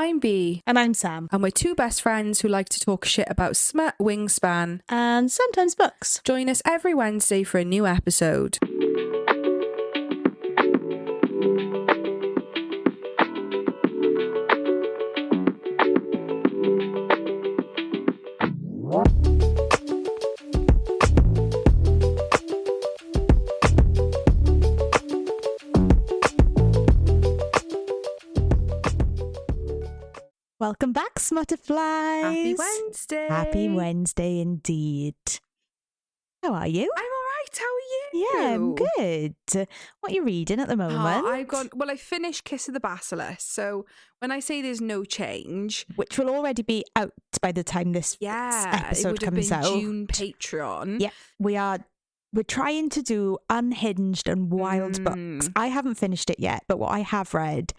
I'm Bea. And I'm Sam. And we're two best friends who like to talk shit about smut, wingspan, And sometimes books. Join us every Wednesday for a new episode. Welcome back, Smutterflies. Happy Wednesday. Happy Wednesday indeed. How are you? I'm all right. How are you? Yeah, I'm good. What are you reading at the moment? I finished Kiss of the Basilisk. So when I say there's no change, which will already be out by the time this episode it would have comes been out. June Patreon. Yeah, we're trying to do unhinged and wild books. I haven't finished it yet, but what I have read,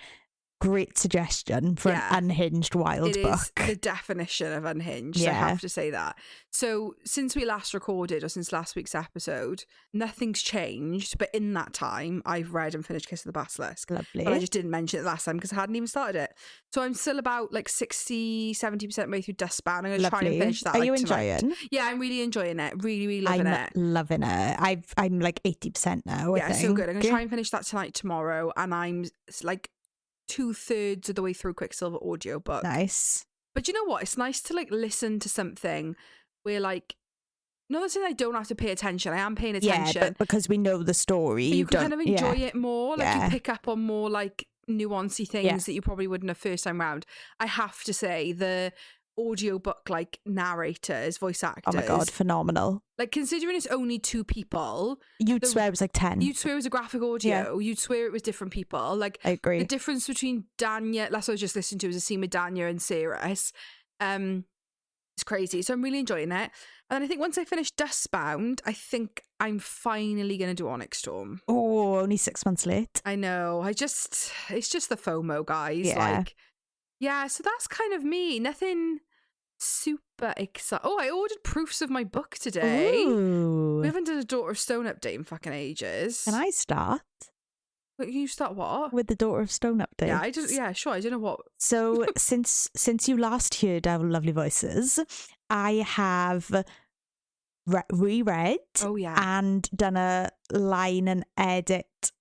great suggestion for an unhinged wild book. It is the definition of unhinged, I have to say that. So since we last recorded, or since last week's episode, nothing's changed, but in that time I've read and finished Kiss of the Basilisk. Lovely. But I just didn't mention it last time because I hadn't even started it. So I'm still about like 60-70% way through Dustbound. I'm going to try and finish that. Are you tonight. enjoying? Yeah, I'm really enjoying it. Really loving it. I'm loving it. I'm like 80% now, I think. So good. I'm going to try and finish that tonight, tomorrow, and I'm like 2/3 of the way through Quicksilver audiobook. Nice. But you know what? It's nice to like listen to something where like, not saying I don't have to pay attention. I am paying attention. Yeah, but because we know the story, you can kind of enjoy it more. Like you pick up on more like nuancy things that you probably wouldn't have first time round. I have to say the audiobook like narrators, voice actors. Oh my god, phenomenal. Like considering it's only two people, you'd swear it was like 10. You'd swear it was a graphic audio. You'd swear it was different people. Like I agree. The difference between Danya, that's what I was just listening to, was a scene with Danya and Cirrus. It's crazy. So I'm really enjoying it. And then I think once I finish Dustbound, I think I'm finally going to do Onyx Storm. Oh, only 6 months late. I know. It's just the FOMO, guys. So that's kind of me. Nothing super exciting. Oh, I ordered proofs of my book today. Ooh. We haven't done a Daughter of Stone update in fucking ages. Can I start? You start what? With the Daughter of Stone update. Sure. I don't know what. So since you last heard our lovely voices, I have reread and done a line and edit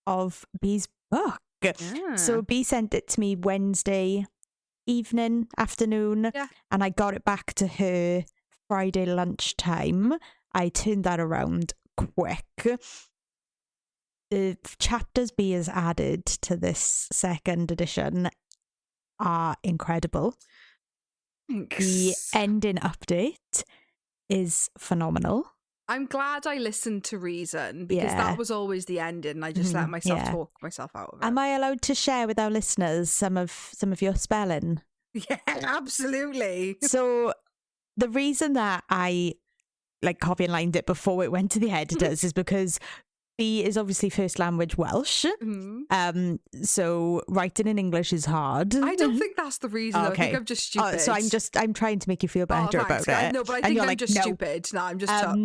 of Bea's book. Yeah. So Bea sent it to me Wednesday afternoon, and I got it back to her Friday lunchtime. I turned that around quick. The chapters Bea has added to this second edition are incredible. Thanks. The ending update is phenomenal. I'm glad I listened to Reason because that was always the ending, and I just let myself talk myself out of it. Am I allowed to share with our listeners some of your spelling? Yeah, absolutely. So the reason that I like copy and lined it before it went to the editors is because Bea is obviously first language Welsh. Mm-hmm. So writing in English is hard. I don't think that's the reason. Okay. I think I'm just stupid. So I'm trying to make you feel better about it. No, but I think I'm just stupid. No, I'm just tough.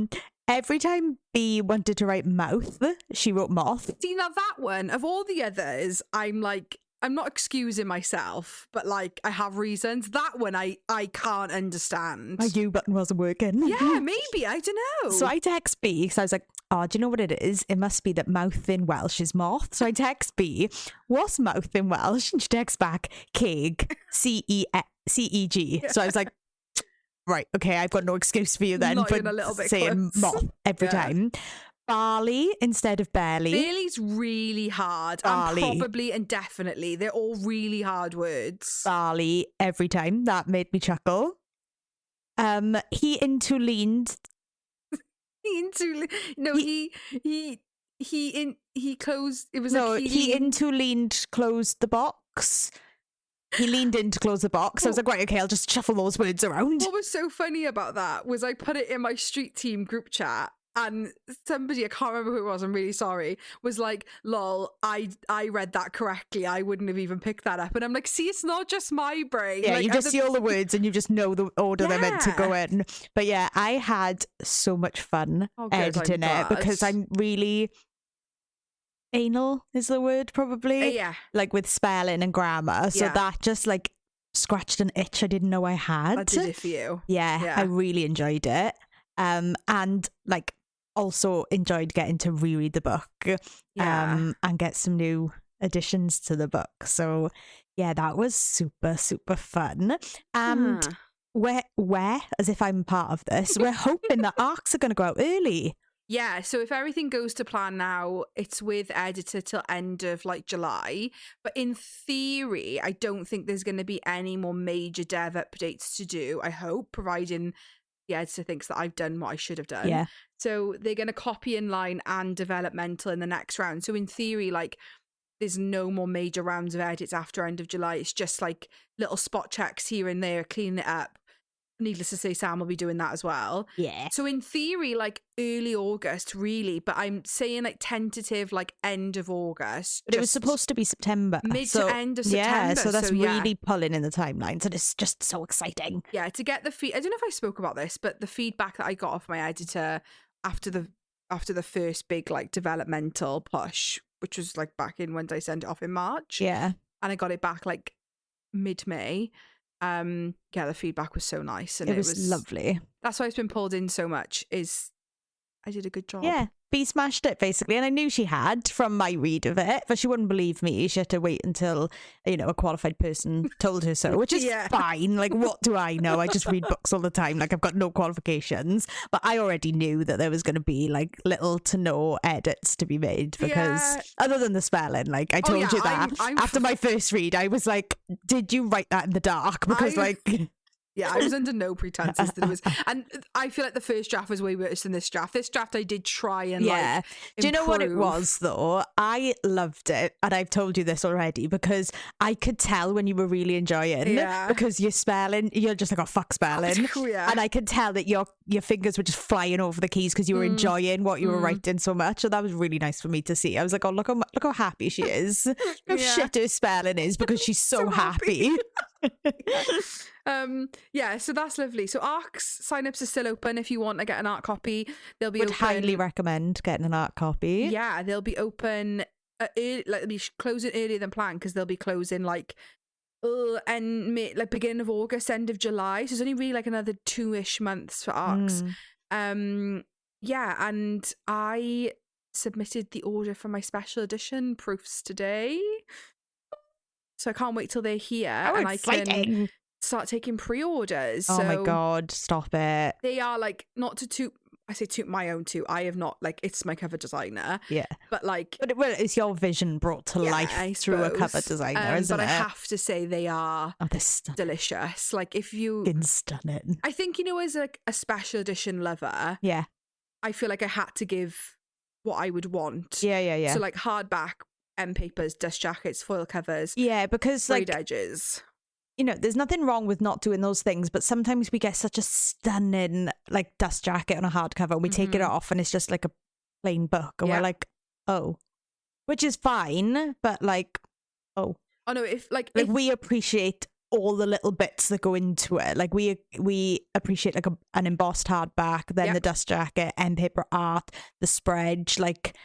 Every time Bea wanted to write mouth, she wrote moth. See, now that one, of all the others, I'm not excusing myself, but like I have reasons. That one I can't understand. My U button wasn't working. Yeah, maybe. I don't know. So I text Bea because I was like, oh, do you know what it is? It must be that mouth in Welsh is moth. So I text Bea, what's mouth in Welsh? And she texts back, ceg, C-E-G. So I was like, right, okay, I've got no excuse for you then Not for even a little bit saying close. moth every time. Barley instead of barley. Barley's really hard. Barley. And probably and definitely. They're all really hard words. Barley every time. That made me chuckle. He interleaned. He closed. It was he interleaned, closed the box. He leaned in to close the box. I was like, right, okay, I'll just shuffle those words around. What was so funny about that was I put it in my street team group chat, and somebody, I can't remember who it was, I'm really sorry, was like, lol, I read that correctly. I wouldn't have even picked that up. And I'm like, see, it's not just my brain. Yeah, like, you just see all the words and you just know the order they're meant to go in. But yeah, I had so much fun editing it because I'm really... anal is the word probably, like with spelling and grammar, so that just like scratched an itch I didn't know I had. That did it for you. Yeah, I really enjoyed it. And like also enjoyed getting to reread the book and get some new additions to the book. So yeah, that was super, super fun. And we're, as if I'm part of this, we're hoping that arcs are going to go out early. Yeah, so if everything goes to plan now, it's with editor till end of like July. But in theory, I don't think there's going to be any more major dev updates to do, I hope, providing the editor thinks that I've done what I should have done. Yeah. So they're going to copy inline and developmental in the next round. So in theory, like, there's no more major rounds of edits after end of July. It's just like little spot checks here and there, cleaning it up. Needless to say, Sam will be doing that as well. Yeah. So in theory, like early August, really, but I'm saying like tentative, like end of August. But it was supposed to be September. Mid to end of September. Yeah, so that's really pulling in the timelines, and it's just so exciting. Yeah, to get the I don't know if I spoke about this, but the feedback that I got off my editor after the first big like developmental push, which was like back in when I sent it off in March. Yeah. And I got it back like mid-May. Yeah, the feedback was so nice, and it was lovely. That's why it's been pulled in so much, is I did a good job. Yeah, B smashed it basically, and I knew she had from my read of it, but she wouldn't believe me. She had to wait until, you know, a qualified person told her so, which is fine. Like, what do I know? I just read books all the time. Like, I've got no qualifications, but I already knew that there was going to be like little to no edits to be made, because other than the spelling, like I told you that after my first read, I was like, did you write that in the dark? Because yeah, I was under no pretenses that it was, and I feel like the first draft was way worse than this draft. This draft I did try and like do you know what it was though? I loved it, and I've told you this already, because I could tell when you were really enjoying because you're spelling, you're just like, oh fuck spelling, and I could tell that your fingers were just flying over the keys because you were enjoying what you were writing so much. So that was really nice for me to see. I was like, oh look how happy she is. Look how shit her spelling is, because she's so happy. So that's lovely. So ARCs sign-ups are still open if you want to get an ARC copy. They'll be open. highly recommend getting an ARC copy. Yeah, they'll be open they'll be closing earlier than planned, because they'll be closing like beginning of August, end of July. So it's only really like another 2-ish months for ARCs. And I submitted the order for my special edition proofs today. So I can't wait till they're here and exciting. I can start taking pre-orders. Oh my God, stop it. They are like, not to toot, I say toot my own toot. I have not, like, it's my cover designer. Yeah. But like. But it's your vision brought to life through a cover designer, isn't it? But I have to say they are delicious. Like if you. Stunning. I think, you know, as like a special edition lover. Yeah. I feel like I had to give what I would want. Yeah. So like hardback, end papers, dust jackets, foil covers. Yeah, because frayed edges. You know, there's nothing wrong with not doing those things, but sometimes we get such a stunning like dust jacket on a hardcover and we take it off and it's just like a plain book and we're like, oh, which is fine, but like, oh no, if we appreciate all the little bits that go into it. Like we appreciate like an embossed hardback, then the dust jacket, end paper art, the spread, like.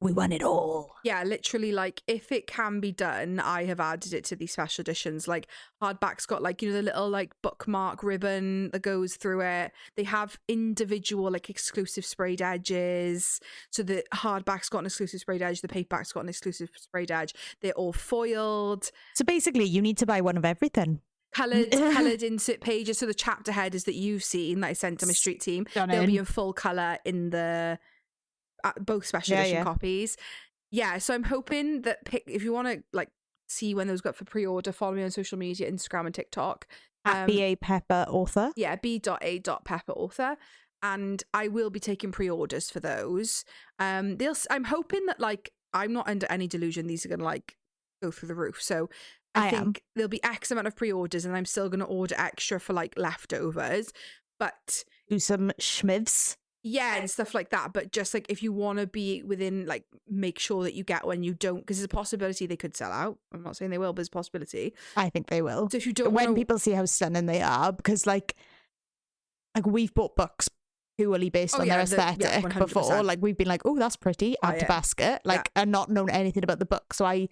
We want it all. Yeah, literally, like, if it can be done, I have added it to these special editions. Like, hardback's got, like, you know, the little, like, bookmark ribbon that goes through it. They have individual, like, exclusive sprayed edges. So the hardback's got an exclusive sprayed edge. The paperback's got an exclusive sprayed edge. They're all foiled. So basically, you need to buy one of everything. Coloured insert pages. So the chapter headers that you've seen that I sent to my street team, they'll be in full colour in the... both special edition copies. Yeah, so I'm hoping that if you want to like see when those go up for pre-order, follow me on social media, Instagram and TikTok. At B.A. Pepper Author. Yeah, B.A. Pepper And I will be taking pre-orders for those. I'm hoping that like, I'm not under any delusion these are going to like go through the roof. So I think there'll be X amount of pre-orders and I'm still going to order extra for like leftovers. But do some schmivs. Yeah, and stuff like that. But just like if you want to be within, like, make sure that you get when you don't, because there's a possibility they could sell out. I'm not saying they will, but there's a possibility. I think they will. So if you don't, when people see how stunning they are, because like we've bought books purely based on their aesthetic before. Like we've been like, oh, that's pretty, add to basket, like, and not known anything about the book. So I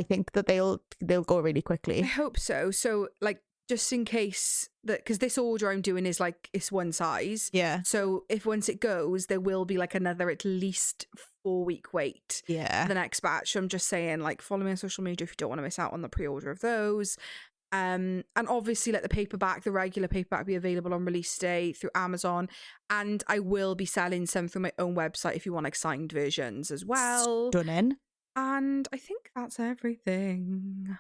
think that they'll go really quickly. I hope so. So like just in case that, because this order I'm doing is like, it's one size. Yeah. So if once it goes, there will be like another at least 4-week wait for Yeah. the next batch. So I'm just saying, like, follow me on social media if you don't want to miss out on the pre-order of those. And obviously let the regular paperback be available on release day through Amazon. And I will be selling some through my own website if you want like signed versions as well. Stunning. And I think that's everything.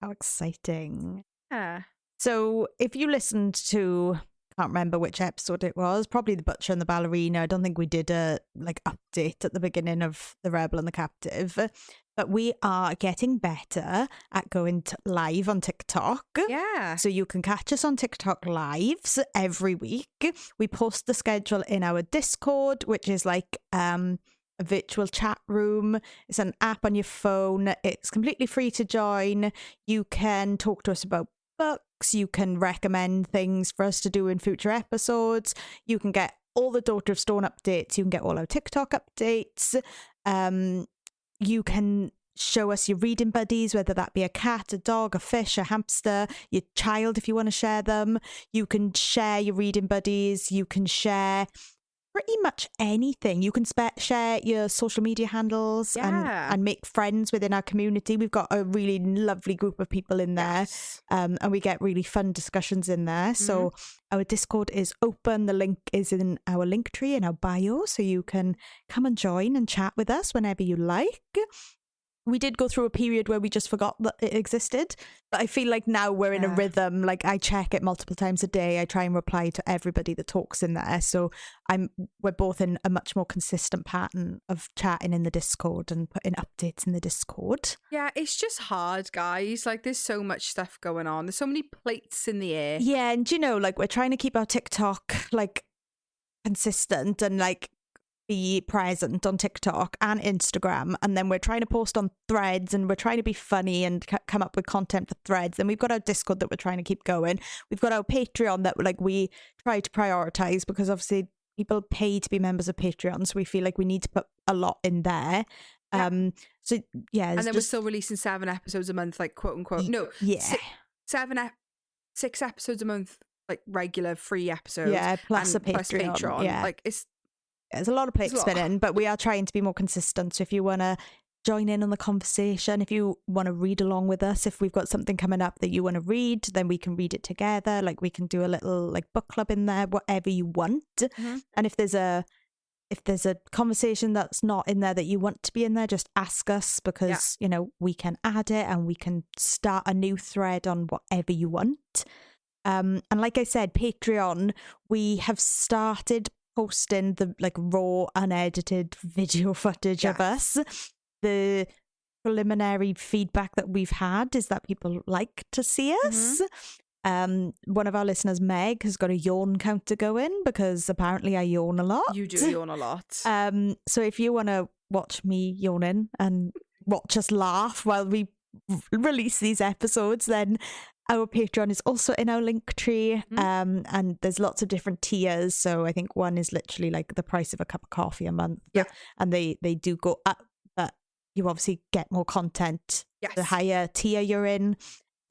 How exciting. Yeah. So if you listened to, can't remember which episode it was, probably The Butcher and the Ballerina. I don't think we did a like update at the beginning of The Rebel and the Captive, but we are getting better at going live on TikTok. Yeah. So you can catch us on TikTok lives every week. We post the schedule in our Discord, which is like a virtual chat room. It's an app on your phone. It's completely free to join. You can talk to us about books. You can recommend things for us to do in future episodes. You can get all the Daughter of Stone updates. You can get all our TikTok updates. You can show us your reading buddies, whether that be a cat, a dog, a fish, a hamster, your child if you want to share them. You can share your reading buddies. You can share pretty much anything. You can share your social media handles and make friends within our community. We've got a really lovely group of people in there. Yes. And we get really fun discussions in there. So our Discord is open. The link is in our link tree in our bio, so you can come and join and chat with us whenever you like. We did go through a period where we just forgot that it existed, but I feel like now we're in a rhythm. Like I check it multiple times a day. I try and reply to everybody that talks in there. So we're both in a much more consistent pattern of chatting in the Discord and putting updates in the Discord. Yeah, it's just hard, guys. Like there's so much stuff going on. There's so many plates in the air. Yeah, and you know, like we're trying to keep our TikTok like consistent and like be present on TikTok and Instagram, and then we're trying to post on Threads, and we're trying to be funny and come up with content for Threads. And we've got our Discord that we're trying to keep going. We've got our Patreon that like we try to prioritize, because obviously people pay to be members of Patreon, so we feel like we need to put a lot in there. So yeah, and then we're still releasing 7 episodes a month, like quote unquote. No, yeah, 6 episodes a month, like regular free episodes. Yeah, plus a plus Patreon. Yeah, like there's a lot of plates spinning, but we are trying to be more consistent. So if you want to join in on the conversation, if you want to read along with us, if we've got something coming up that you want to read, then we can read it together. Like we can do a little like book club in there, whatever you want. And if there's a conversation that's not in there that you want to be in there, just ask us, because you know, we can add it and we can start a new thread on whatever you want. And like I said, Patreon, we have started posting the like raw unedited video footage of us. The preliminary feedback that we've had is that people like to see us. One of our listeners, Meg, has got a yawn counter going, because apparently I yawn a lot. You do yawn a lot. So if you want to watch me yawning and watch us laugh while we release these episodes, then our Patreon is also in our link tree, and there's lots of different tiers. So I think one is literally like the price of a cup of coffee a month. And they do go up, but you obviously get more content the higher tier you're in.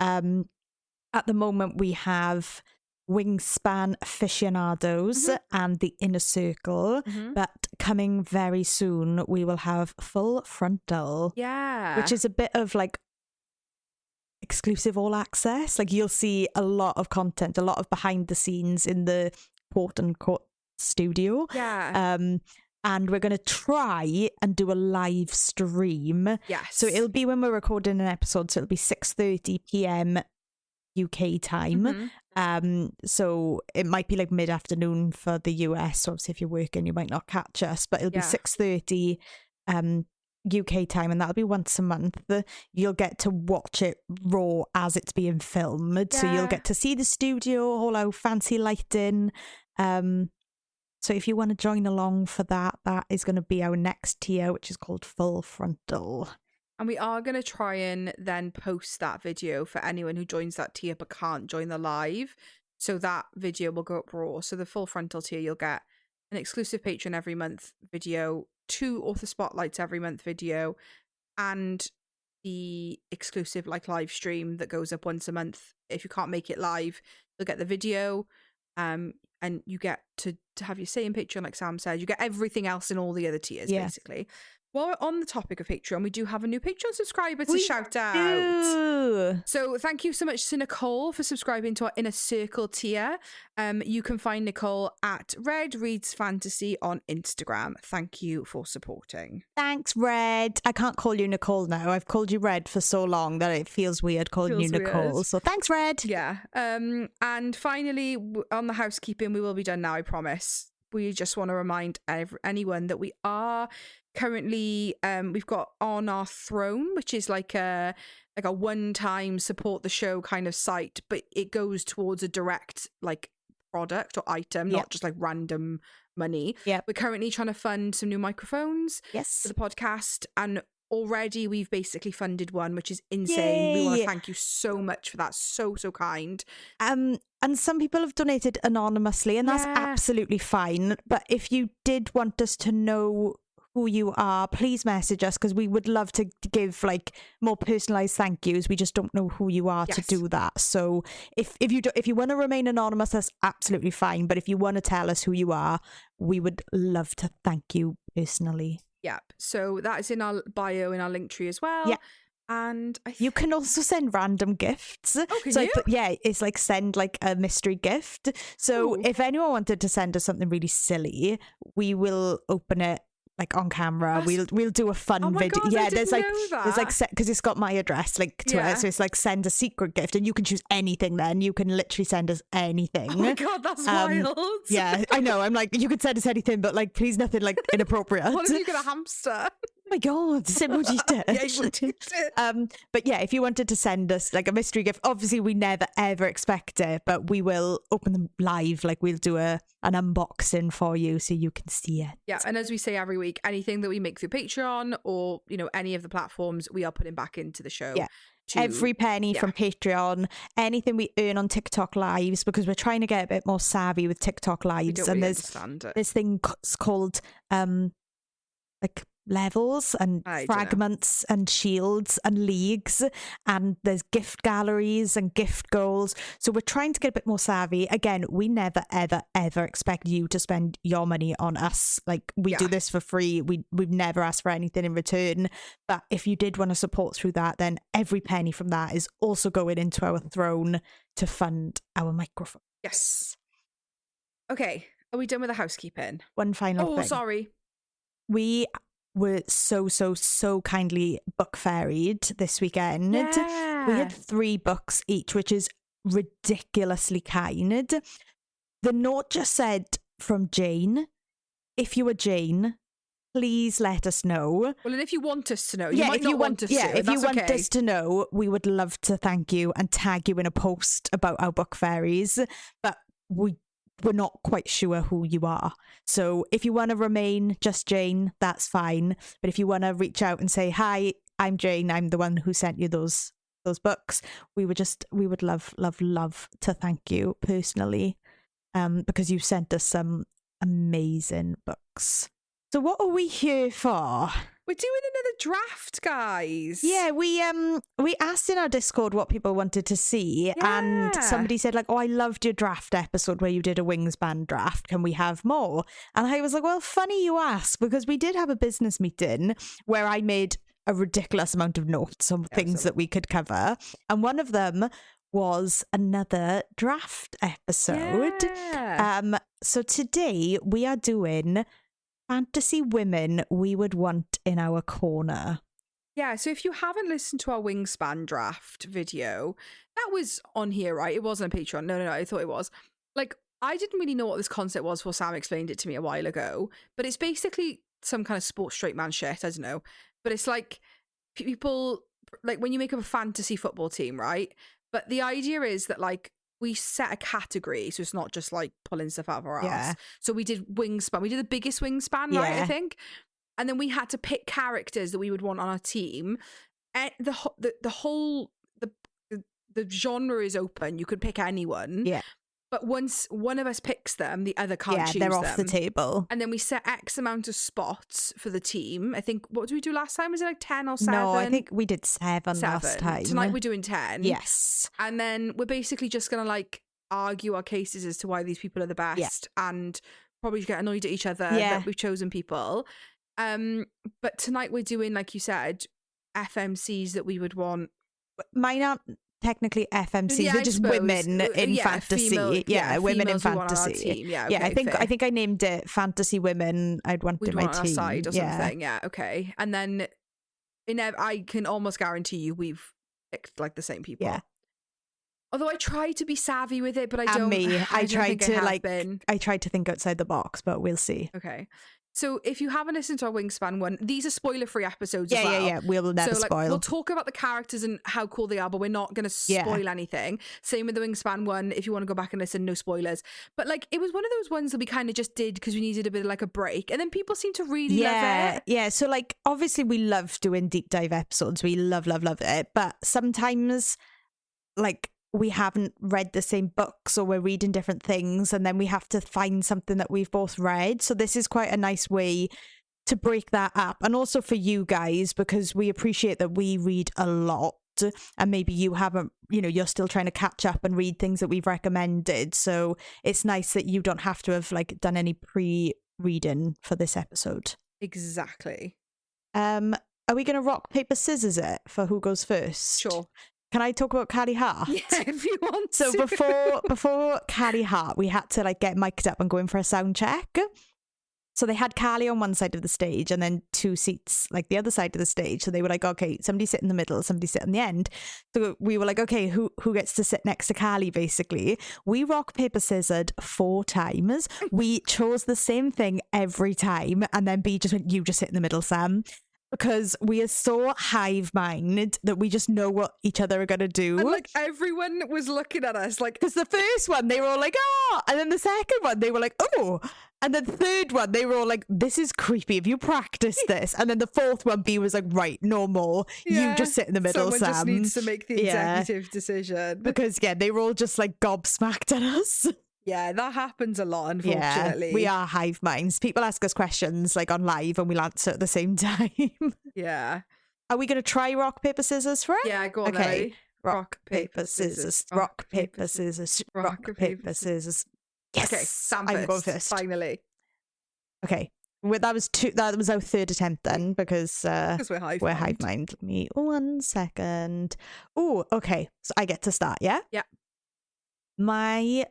At the moment, we have Wingspan Aficionados and the Inner Circle, but coming very soon, we will have Full Frontal. Which is a bit of like exclusive all access. Like you'll see a lot of content, a lot of behind the scenes in the quote unquote studio. And we're going to try and do a live stream. So it'll be when we're recording an episode, so it'll be 6:30 p.m. UK time. So it might be like mid-afternoon for the US. So obviously if you're working, you might not catch us, but it'll be 6:30 UK time, and that'll be once a month. You'll get to watch it raw as it's being filmed. So you'll get to see the studio, all our fancy lighting. So if you want to join along for that, that is going to be our next tier, which is called Full Frontal. And we are going to try and then post that video for anyone who joins that tier but can't join the live. So that video will go up raw. So the Full Frontal tier, you'll get an exclusive Patreon every month video, 2 author spotlights every month video, and the exclusive like live stream that goes up once a month. If you can't make it live, you'll get the video, and you get to have your say in Patreon, like Sam said. You get everything else in all the other tiers, basically. While we're on the topic of Patreon, we do have a new Patreon subscriber to shout out. So thank you so much to Nicole for subscribing to our Inner Circle tier. You can find Nicole at Red Reads Fantasy on Instagram. Thank you for supporting. Thanks, Red. I can't call you Nicole now. I've called you Red for so long that it feels weird calling you Nicole. Weird. So thanks, Red. Yeah. And finally, on the housekeeping, we will be done now, I promise. We just want to remind anyone that we are currently we've got On Our Throne, which is like a one-time support the show kind of site, but it goes towards a direct like product or item, not just like random money. We're currently trying to fund some new microphones for the podcast, and already we've basically funded one, which is insane. We want to thank you so much for that. So kind. And some people have donated anonymously, and that's absolutely fine. But if you did want us to know who you are, please message us, because we would love to give like more personalized thank yous. We just don't know who you are to do that. So if you want to remain anonymous, that's absolutely fine. But if you want to tell us who you are, we would love to thank you personally. Yep. So that is in our bio in our link tree as well. Yeah. And you can also send random gifts. Oh, can you? It's like send like a mystery gift. So if anyone wanted to send us something really silly, we will open it like on camera. We'll do a fun video. God, there's like because it's got my address linked to it, so it's like send a secret gift, and you can choose anything. Then you can literally send us anything. Oh my God, that's wild. Yeah, I know. I'm like, you could send us anything, but like, please nothing like inappropriate. What if you get a hamster? Oh my God, but yeah, if you wanted to send us like a mystery gift, obviously we never ever expect it, but we will open them live. Like we'll do an unboxing for you so you can see it. Yeah, and as we say every week, anything that we make through Patreon or any of the platforms, we are putting back into the show. Yeah. Every penny from Patreon, anything we earn on TikTok lives, because we're trying to get a bit more savvy with TikTok lives. We don't really understand it. This thing called like levels and fragments and shields and leagues, and there's gift galleries and gift goals. So we're trying to get a bit more savvy. Again, we never ever expect you to spend your money on us. Like we do this for free. We've never asked for anything in return. But if you did want to support through that, then every penny from that is also going into our throne to fund our microphone. Yes. Okay, are we done with the housekeeping? One final thing. Oh, sorry. We were so kindly book ferried this weekend. Yeah. We had 3 books each, which is ridiculously kind. The note just said from Jane, if you are Jane, please let us know. Well, and if you want us to know, you might not want us to. Yeah, if you want us to know, we would love to thank you and tag you in a post about our book fairies. But we're not quite sure who you are. So if you want to remain just Jane, that's fine. But if you want to reach out and say, hi, I'm Jane, I'm the one who sent you those books, we would love to thank you personally, because you sent us some amazing books. So what are we here for? We're doing another draft, guys. Yeah, we asked in our Discord what people wanted to see, and somebody said like, "Oh, I loved your draft episode where you did a Wingspan draft. Can we have more?" And I was like, "Well, funny you ask, because we did have a business meeting where I made a ridiculous amount of notes on things that we could cover, and one of them was another draft episode. So today we are doing fantasy women we would want in our corner. Yeah, so if you haven't listened to our Wingspan draft video, that was on here, right? It wasn't on Patreon. No, I thought it was. Like, I didn't really know what this concept was before Sam explained it to me a while ago, but it's basically some kind of sports straight man shit, I don't know. But it's like people, like when you make up a fantasy football team, right? But the idea is that like, we set a category, so it's not just like pulling stuff out of our ass. So we did Wingspan. We did the biggest Wingspan, right? I think. And then we had to pick characters that we would want on our team. And the whole genre is open. You could pick anyone. Yeah. But once one of us picks them, the other can't choose they're them. off the table. And then we set X amount of spots for the team. I think, what did we do last time? Was it like 10 or 7? No, I think we did 7 last time. Tonight we're doing 10. Yes. And then we're basically just going to like argue our cases as to why these people are the best and probably get annoyed at each other that we've chosen people. But tonight we're doing, like you said, FMCs that we would want. Mine aren't technically FMCs, they're just women in fantasy. Women in fantasy. Okay, I think I named it fantasy women I'd want in my on team. Our side or something. Yeah, okay. And then I can almost guarantee you we've picked like the same people. Yeah. Although I try to be savvy with it, but I and don't. I tried to think outside the box, but we'll see. Okay. So if you haven't listened to our Wingspan one, these are spoiler-free episodes as well. Yeah. We'll never spoil. We'll talk about the characters and how cool they are, but we're not going to spoil anything. Same with the Wingspan one. If you want to go back and listen, no spoilers. But like, it was one of those ones that we kind of just did because we needed a bit of like a break. And then people seem to really love it. Yeah. So like, obviously we love doing deep dive episodes. We love it. But sometimes like, we haven't read the same books or we're reading different things and then we have to find something that we've both read. So this is quite a nice way to break that up. And also for you guys, because we appreciate that we read a lot and maybe you haven't, you're still trying to catch up and read things that we've recommended. So it's nice that you don't have to have like done any pre-reading for this episode. Exactly. Are we going to rock, paper, scissors it for who goes first? Sure. Can I talk about Carrie Hart? Yeah, if you want to. So before Carrie Hart, we had to like get mic'd up and go in for a sound check. So they had Carly on one side of the stage and then 2 seats like the other side of the stage. So they were like, okay, somebody sit in the middle, somebody sit in the end. So we were like, okay, who gets to sit next to Carly, basically. We rock, paper, scissored 4 times. We chose the same thing every time. And then B just went, you just sit in the middle, Sam. Because we are so hive-minded that we just know what each other are going to do. And like everyone was looking at us like... Because the first one, they were all like, oh! And then the second one, they were like, oh! And then the third one, they were all like, this is creepy. Have you practiced this? And then the fourth one, B was like, right, no more. You just sit in the middle, Someone Sam. Just needs to make the executive decision. Because, they were all just like gobsmacked at us. Yeah, that happens a lot, unfortunately. Yeah, we are hive minds. People ask us questions like on live and we'll answer at the same time. Yeah. Are we going to try rock, paper, scissors for it? Yeah, go on. Okay. Rock, paper, scissors. Rock, paper, scissors. Rock, paper, scissors. Yes. Okay, Sam first. I'm going first. Finally. Okay. Well, that was our third attempt then because we're hive mind. Give me 1 second. Oh, okay. So I get to start, yeah? Yeah. My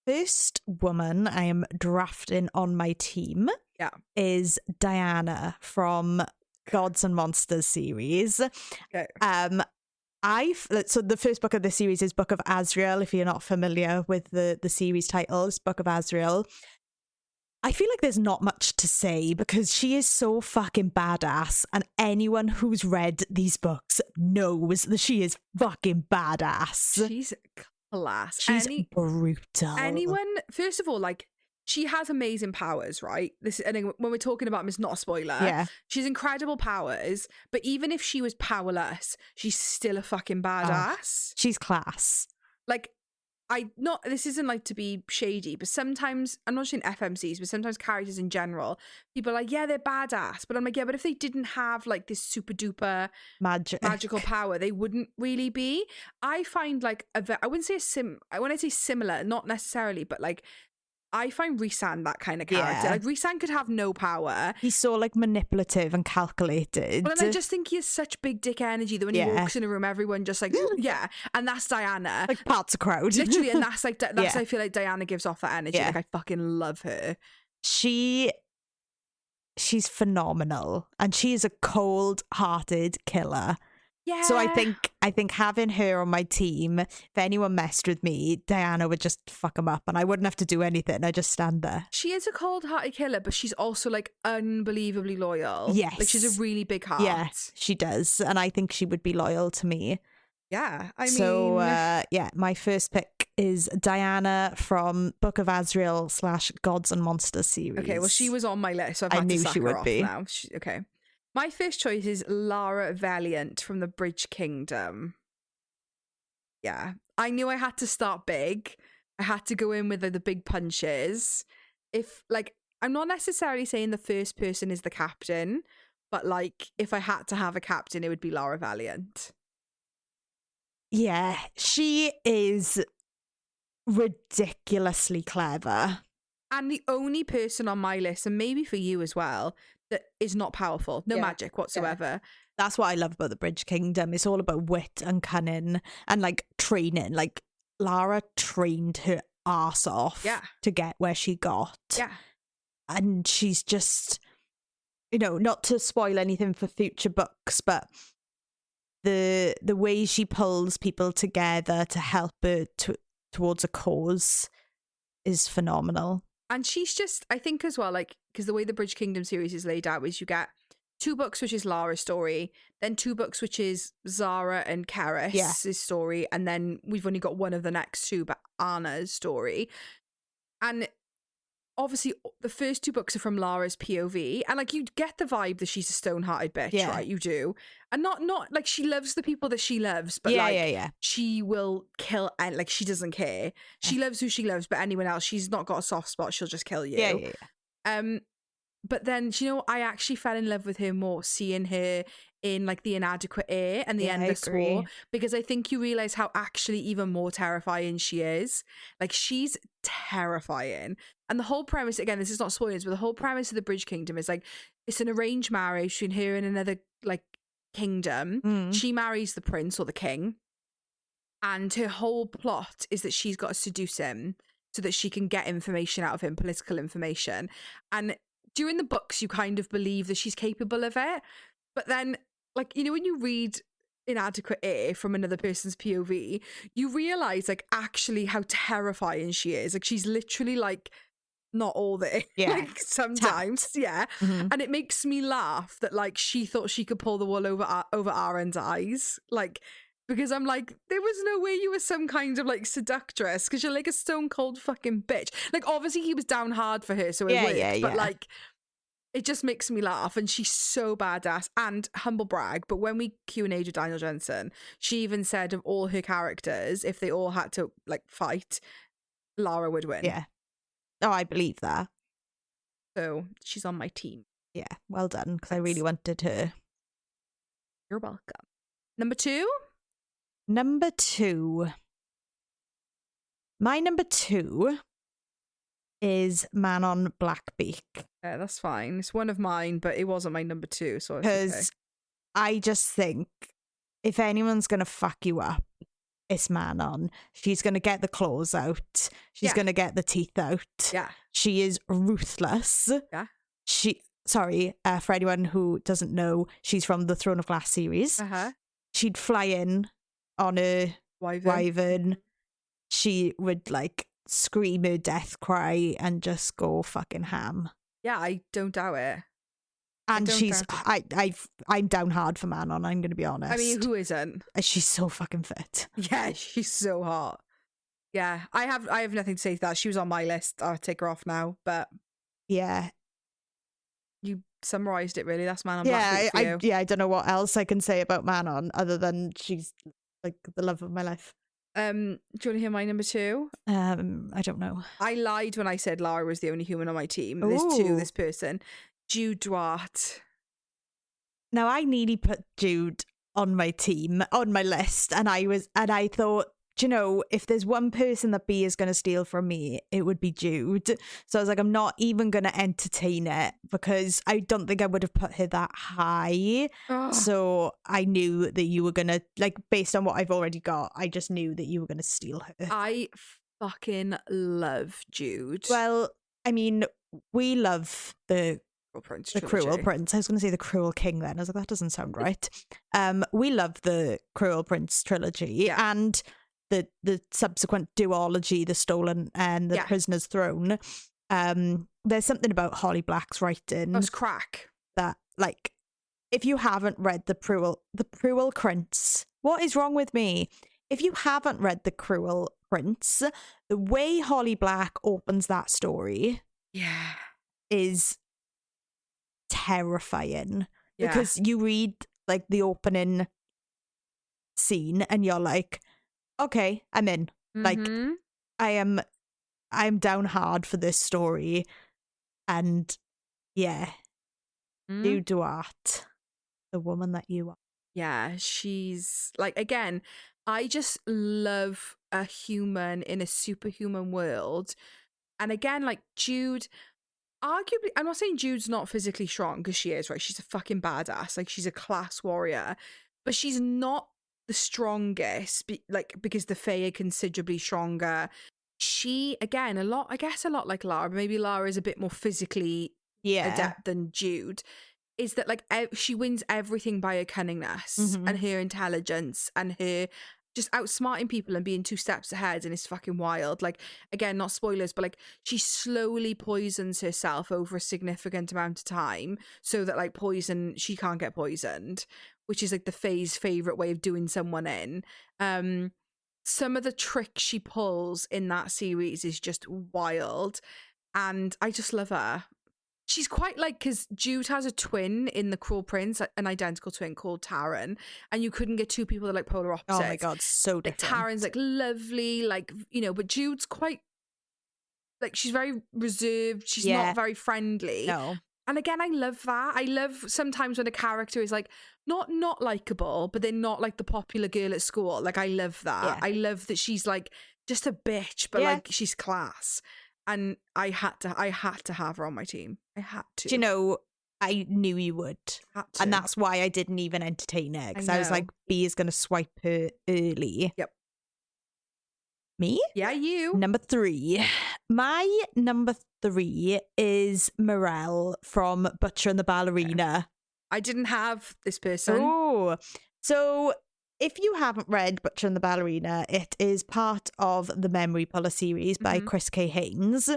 first woman I am drafting on my team is Diana from Gods and Monsters series. Okay. So the first book of the series is Book of Azrael. If you're not familiar with the series titles, Book of Azrael. I feel like there's not much to say because she is so fucking badass, and anyone who's read these books knows that she is fucking badass. She's class. She's brutal. Anyone, first of all, like, she has amazing powers, right? And when we're talking about them, it's not a spoiler. Yeah. She's incredible powers, but even if she was powerless, she's still a fucking badass. She's class. Like, this isn't like to be shady, but sometimes, I'm not saying FMCs, but sometimes characters in general, people are like, yeah, they're badass. But I'm like, yeah, but if they didn't have like this super duper magical power, they wouldn't really be. I find like, I wouldn't say when I say similar, not necessarily, but like, I find Rhysand that kind of character. Yeah. Like, Rhysand could have no power. He's so like manipulative and calculated. But I just think he has such big dick energy that when he walks in a room, everyone just like, yeah. And that's Diana. Like parts of crowd. Literally. And that's like, I feel like Diana gives off that energy. Yeah. Like, I fucking love her. She's phenomenal. And she is a cold-hearted killer. Yeah. So I think having her on my team, if anyone messed with me, Diana would just fuck them up and I wouldn't have to do anything. I just stand there. She is a cold-hearted killer, but she's also like unbelievably loyal. Yes. Like, she's a really big heart. Yeah, she does. And I think she would be loyal to me. Yeah. I mean... So, my first pick is Diana from Book of Azrael / Gods and Monsters series. Okay, well, she was on my list, so I've had to sack her off now. Okay. My first choice is Lara Valiant from the Bridge Kingdom. Yeah. I knew I had to start big, I had to go in with the big punches. If like, I'm not necessarily saying the first person is the captain, but like, if I had to have a captain, it would be Lara Valiant. Yeah, she is ridiculously clever. And the only person on my list, and maybe for you as well, that is not powerful, no Yeah, magic whatsoever. That's what I love about the Bridge Kingdom. It's all about wit and cunning and like training. Like Lara trained her ass off Yeah. to get where she got. Yeah. And she's just, you know, not to spoil anything for future books, but the way she pulls people together to help her towards a cause is phenomenal. And she's just, I think as well, like, because the way the Bridge Kingdom series is laid out is you get 2 books, which is Lara's story, then 2 books, which is Zara and Karis' story, and then we've only got one of the next 2, but Anna's story. And obviously, the first 2 books are from Lara's POV, and like you get the vibe that she's a stone-hearted bitch, right? You do, and not like she loves the people that she loves, but she will kill, and like she doesn't care. She loves who she loves, but anyone else, she's not got a soft spot. She'll just kill you. But then, you know, I actually fell in love with her more seeing her in like The Inadequate Heir and The Endless War, because I think you realize how actually even more terrifying she is. Like, she's terrifying. And the whole premise, again, this is not spoilers, but the whole premise of the Bridge Kingdom is like, it's an arranged marriage between her and another like kingdom. She marries the prince or the king, and her whole plot is that she's got to seduce him so that she can get information out of him, political information. And during the books, you kind of believe that she's capable of it. But then, like, you know, when you read Inadequate Heir from another person's POV, you realize, like, actually how terrifying she is. Like, she's literally, like, not all there. Like, sometimes. And it makes me laugh that, like, she thought she could pull the wool over Aaron's eyes. Like, because I'm like, there was no way you were some kind of like seductress, because you're like a stone cold fucking bitch. Like, obviously he was down hard for her, so it worked. But like, it just makes me laugh, and she's so badass. And humble brag, but when we Q&A'd with Daniel Jensen, she even said of all her characters, if they all had to like fight, Lara would win. Yeah. Oh, I believe that. So she's on my team. Yeah, well done, because I really wanted her. You're welcome. Number 2? Number 2. My number 2 is Manon Blackbeak. Yeah, that's fine. It's one of mine, but it wasn't my number 2, so it's because okay. I just think if anyone's gonna fuck you up, it's Manon. She's gonna get the claws out. She's gonna get the teeth out. Yeah, she is ruthless. Yeah, for anyone who doesn't know, she's from the Throne of Glass series. She'd fly in on a wyvern. She would like scream her death cry and just go fucking ham. Yeah, I don't doubt it. And I'm down hard for Manon, I'm gonna be honest. I mean, who isn't? She's so fucking fit. Yeah, she's so hot. Yeah, I have nothing to say to that. She was on my list. I'll take her off now, but yeah, you summarized it really. That's Manon Blackbeak for you. I don't know what else I can say about Manon other than she's like the love of my life. Do you want to hear my number 2? I don't know. I lied when I said Lara was the only human on my team. There's 2. This person, Jude Duarte. Now I nearly put Jude on my team, on my list, and I thought, do you know, if there's one person that B is going to steal from me, it would be Jude. So I was like, I'm not even going to entertain it, because I don't think I would have put her that high. So I knew that you were going to, like, based on what I've already got, I just knew that you were going to steal her. I fucking love Jude. Well, I mean, we love the Cruel Prince. I was going to say the Cruel King then. I was like, that doesn't sound right. We love the Cruel Prince trilogy and the subsequent duology, The Stolen and The Prisoner's Throne. There's something about Holly Black's writing. That was crack. That, like, if you haven't read The Cruel Prince, what is wrong with me? If you haven't read The Cruel Prince, the way Holly Black opens that story is terrifying, because you read like the opening scene and you're like, okay, I'm in. Like, I'm down hard for this story, and yeah, you Duarte, the woman that you are. Yeah, she's like, again, I just love a human in a superhuman world. And again, like Jude, arguably, I'm not saying Jude's not physically strong, because she is, right? She's a fucking badass. Like, she's a class warrior, but she's not the strongest, because the Fae are considerably stronger. She, again, a lot like Lara, but maybe Lara is a bit more physically adept than Jude. Is that like she wins everything by her cunningness and her intelligence and her just outsmarting people and being 2 steps ahead, and it's fucking wild. Like, again, not spoilers, but like she slowly poisons herself over a significant amount of time so that like she can't get poisoned, which is like the Fae's favorite way of doing someone in. Some of the tricks she pulls in that series is just wild, and I just love her. She's quite like, because Jude has a twin in The Cruel Prince, an identical twin called Taryn, and you couldn't get 2 people that are like polar opposites. Oh my god, so different. Like, Taryn's like lovely, like, but Jude's quite like, she's very reserved. She's not very friendly. No. And again, I love that. I love sometimes when a character is like not likable, but they're not like the popular girl at school. Like, I love that. Yeah. I love that she's like just a bitch, but like she's class. And I had to have her on my team. I had to. Do you know, I knew you would. Had to. And that's why I didn't even entertain her. Because I was like, B is going to swipe her early. Yep. Me? Yeah, you. Number 3. My number 3 is Morel from Butcher and the Ballerina. I didn't have this person. Oh. So if you haven't read Butcher and the Ballerina, it is part of the Memory Puller series by Chris K. Haynes.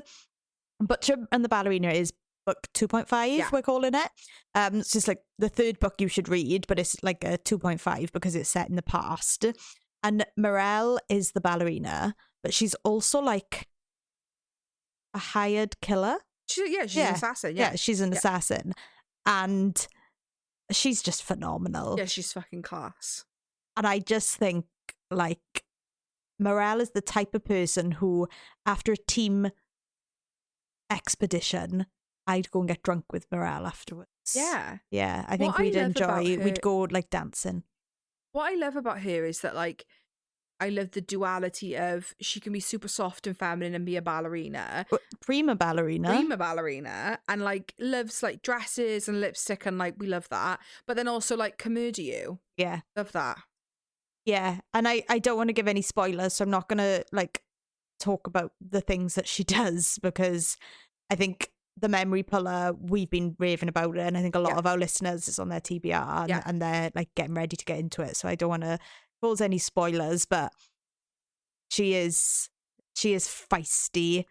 Butcher and the Ballerina is book 2.5, we're calling it. It's just like the 3rd book you should read, but it's like a 2.5 because it's set in the past. And Morel is the ballerina, but she's also like a hired killer. She's an assassin. Yeah, she's an assassin. And she's just phenomenal. Yeah, she's fucking class. And I just think, like, Morel is the type of person who, after a team expedition, I'd go and get drunk with Morel afterwards. Yeah. Yeah, I think we'd enjoy, we'd go, like, dancing. What I love about her is that, like, I love the duality of she can be super soft and feminine and be a ballerina. Prima ballerina, and, like, loves, like, dresses and lipstick, and, like, we love that. But then also, like, can murder you. Yeah. Love that. Yeah, and I don't want to give any spoilers, so I'm not going to, like, talk about the things that she does, because I think the Memory Puller, we've been raving about it, and I think a lot of our listeners is on their TBR, and they're, like, getting ready to get into it, so I don't want to cause any spoilers, but she is feisty,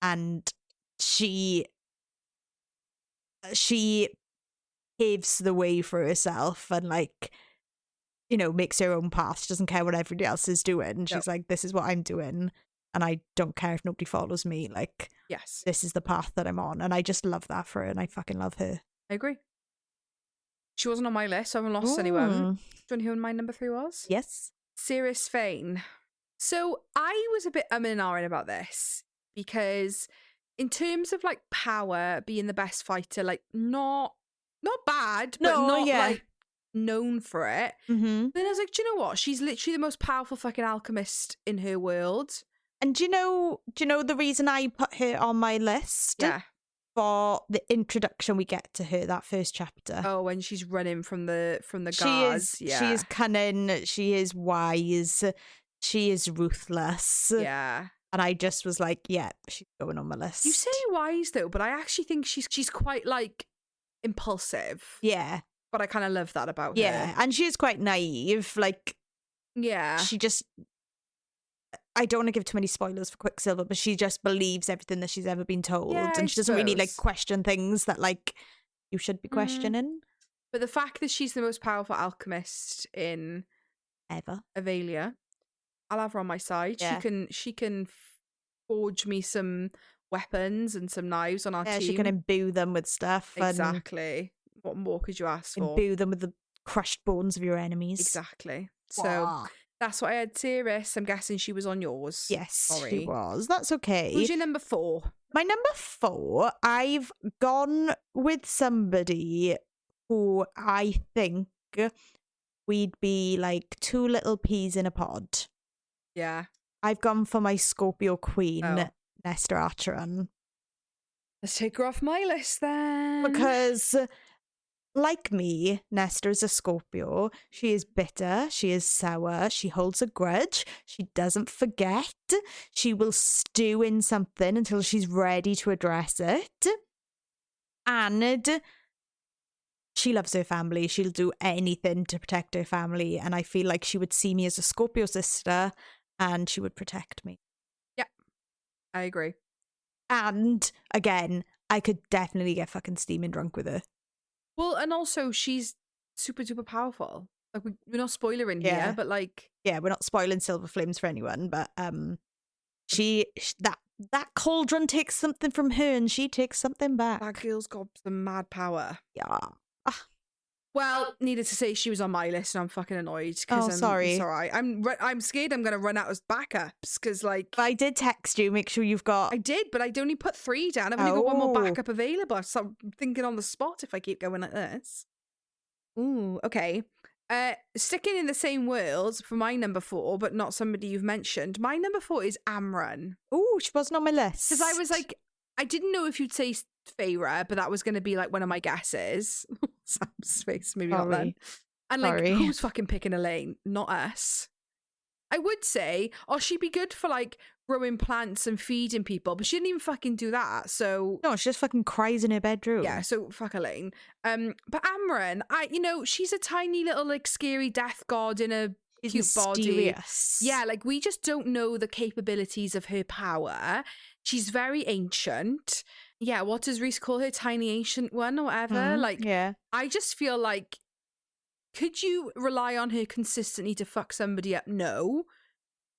and she paves the way for herself, and, like, you know, makes her own path. She doesn't care what everybody else is doing. She's like, this is what I'm doing, and I don't care if nobody follows me. Like, yes, this is the path that I'm on, and I just love that for her, and I fucking love her. I agree. She wasn't on my list, so I haven't lost anyone. Do you want to hear what my number 3 was? Yes. Cerys Fane. So I was a bit and ahhing about this, because in terms of, like, power, being the best fighter, like, not bad, but not like known for it. Then I was like, do you know what? She's literally the most powerful fucking alchemist in her world. And do you know the reason I put her on my list? Yeah. For the introduction we get to her, that first chapter. Oh, when she's running from the guards. She is cunning, she is wise, she is ruthless. Yeah. And I just was like, yeah, she's going on my list. You say wise though, but I actually think she's quite, like, impulsive. Yeah. But I kind of love that about her. Yeah, and she is quite naive. Like, yeah, she just, I don't want to give too many spoilers for Quicksilver, but she just believes everything that she's ever been told, and she doesn't really, like, question things that, like, you should be questioning. But the fact that she's the most powerful alchemist in ever, Avelia, I'll have her on my side. Yeah. She can forge me some weapons and some knives on our team. She can imbue them with stuff. Exactly. What more could you ask for? Imbue them with the crushed bones of your enemies. Exactly. Wow. So That's what I had, Sirius. I'm guessing she was on yours. Yes, Sorry. she was. That's okay. Who's your number 4? My number 4, I've gone with somebody who I think we'd be like 2 little peas in a pod. Yeah. I've gone for my Scorpio queen, Oh. Nesta Archeron. Let's take her off my list then. Because, like me, Nesta is a Scorpio. She is bitter. She is sour. She holds a grudge. She doesn't forget. She will stew in something until she's ready to address it. And she loves her family. She'll do anything to protect her family. And I feel like she would see me as a Scorpio sister and she would protect me. Yeah, I agree. And again, I could definitely get fucking steaming drunk with her. Well, and also she's super, super powerful. Like we're not spoiling Yeah. here, but like, Yeah, we're not spoiling Silver Flames for anyone, but that cauldron takes something from her and she takes something back. that girl's got some mad power. Yeah. Well, needless to say, she was on my list, and I'm fucking annoyed. Oh, sorry. It's all right. I'm scared I'm gonna run out of backups because, like, But I did text you. Make sure you've got. I did, but I'd only put 3 down. I've only got one more Oh. backup available. So I'm thinking on the spot if I keep going like this. Ooh, okay. Sticking in the same world for my number 4, but not somebody you've mentioned. My number 4 is Amran. Oh, she wasn't on my list. Because I was like, I didn't know if you'd say Feyre, but that was going to be like one of my guesses. Sam's face, maybe not then. Sorry. And like, Sorry. who's fucking picking Elaine? Not us. I would say, oh, she'd be good for like growing plants and feeding people, but she didn't even fucking do that. So No, she just fucking cries in her bedroom. yeah, so fuck Elaine. But Amran, she's a tiny little like scary death god in a She's cute body. mysterious. Yeah, like we just don't know the capabilities of her power. She's very ancient. Yeah, what does Reese call her? Tiny ancient one or whatever? Mhm, Like, yeah. I just feel like, could you rely on her consistently to fuck somebody up? No.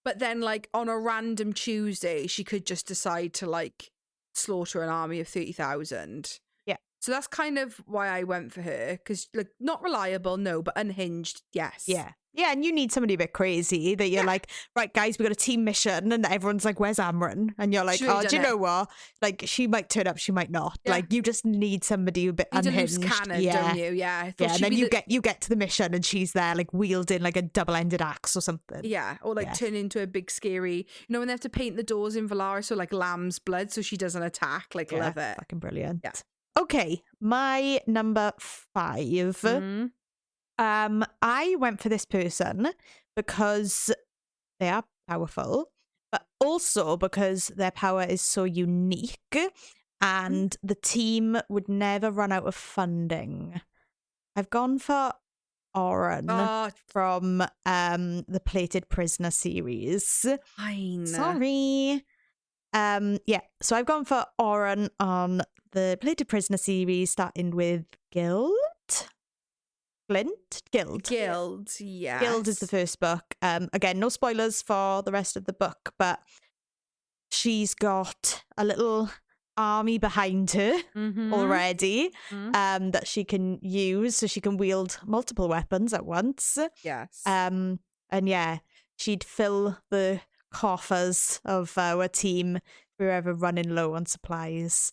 But then, like, on a random Tuesday, she could just decide to, like, slaughter an army of 30,000. Yeah. So that's kind of why I went for her. Because, like, not reliable, no, but unhinged, yes. Yeah. Yeah, and you need somebody a bit crazy that you're like, right, guys, we got a team mission, and everyone's like, where's Amran? And you're like, She's really oh, do you done know what? Like, she might turn up, she might not. Yeah. Like, you just need somebody a bit Need a unhinged. loose cannon, yeah. don't you? Yeah. I thought Yeah, and she'd then be you get to the mission, and she's there, like, wielding like a double-ended axe or something. Yeah, or like Yeah. turn into a big scary. You know when they have to paint the doors in Valaris, so like lamb's blood, so she doesn't attack. Like, Yeah, love it. fucking brilliant. Yeah. Okay, my number 5. Mhm. I went for this person because they are powerful, but also because their power is so unique and the team would never run out of funding. I've gone for Oren Oh, from the Plated Prisoner series. fine. Sorry. Yeah, so I've gone for Oren on the Plated Prisoner series, starting with Guild. Guild, yeah. Guild is the first book. Again, no spoilers for the rest of the book, but she's got a little army behind her already that she can use, so she can wield multiple weapons at once. Yes. And yeah, she'd fill the coffers of our team if we were ever running low on supplies.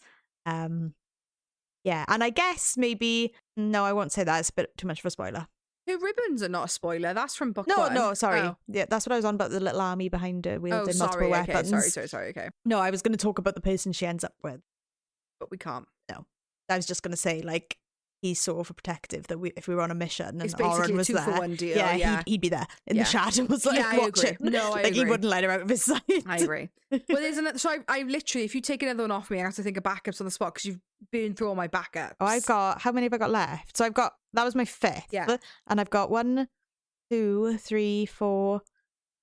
Yeah, and I guess maybe no, I won't say that. It's a bit too much of a spoiler. Her ribbons are not a spoiler. That's from book No, 1. no, sorry. Oh. Yeah, that's what I was on about, the little army behind her wielding Oh, multiple sorry. Okay, weapons. sorry. Okay, No, I was going to talk about the person she ends up with. but we can't. I was just going to say, like, he's sort of protective that if we were on a mission It's and basically Oren a was 2-for-1 there, deal. yeah, Yeah. He'd be there in Yeah. the shadows, like, Yeah, I watching. agree. No, I like, he agree. wouldn't let her out of his sight. I agree. Well, there's another. So I literally, if you take another one off me, I have to think of backups on the spot because you've burned through all my backups. Oh, I've got, how many have I got left? So I've got, that was my 5th. Yeah. And I've got 1, 2, 3, 4,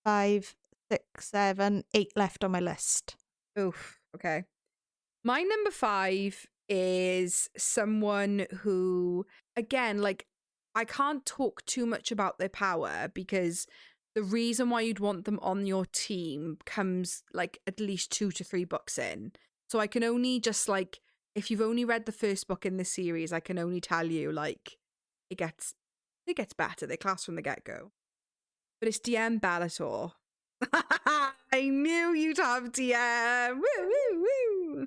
5, 6, 7, 8 left on my list. Oof. Okay. My number 5 is someone who, again, like, I can't talk too much about their power because the reason why you'd want them on your team comes like at least 2 to 3 books in. So I can only just like, if you've only read the first book in the series, I can only tell you like it gets better. They class from the get-go. but it's DM Bellator. I knew you'd have DM. Woo, woo, woo.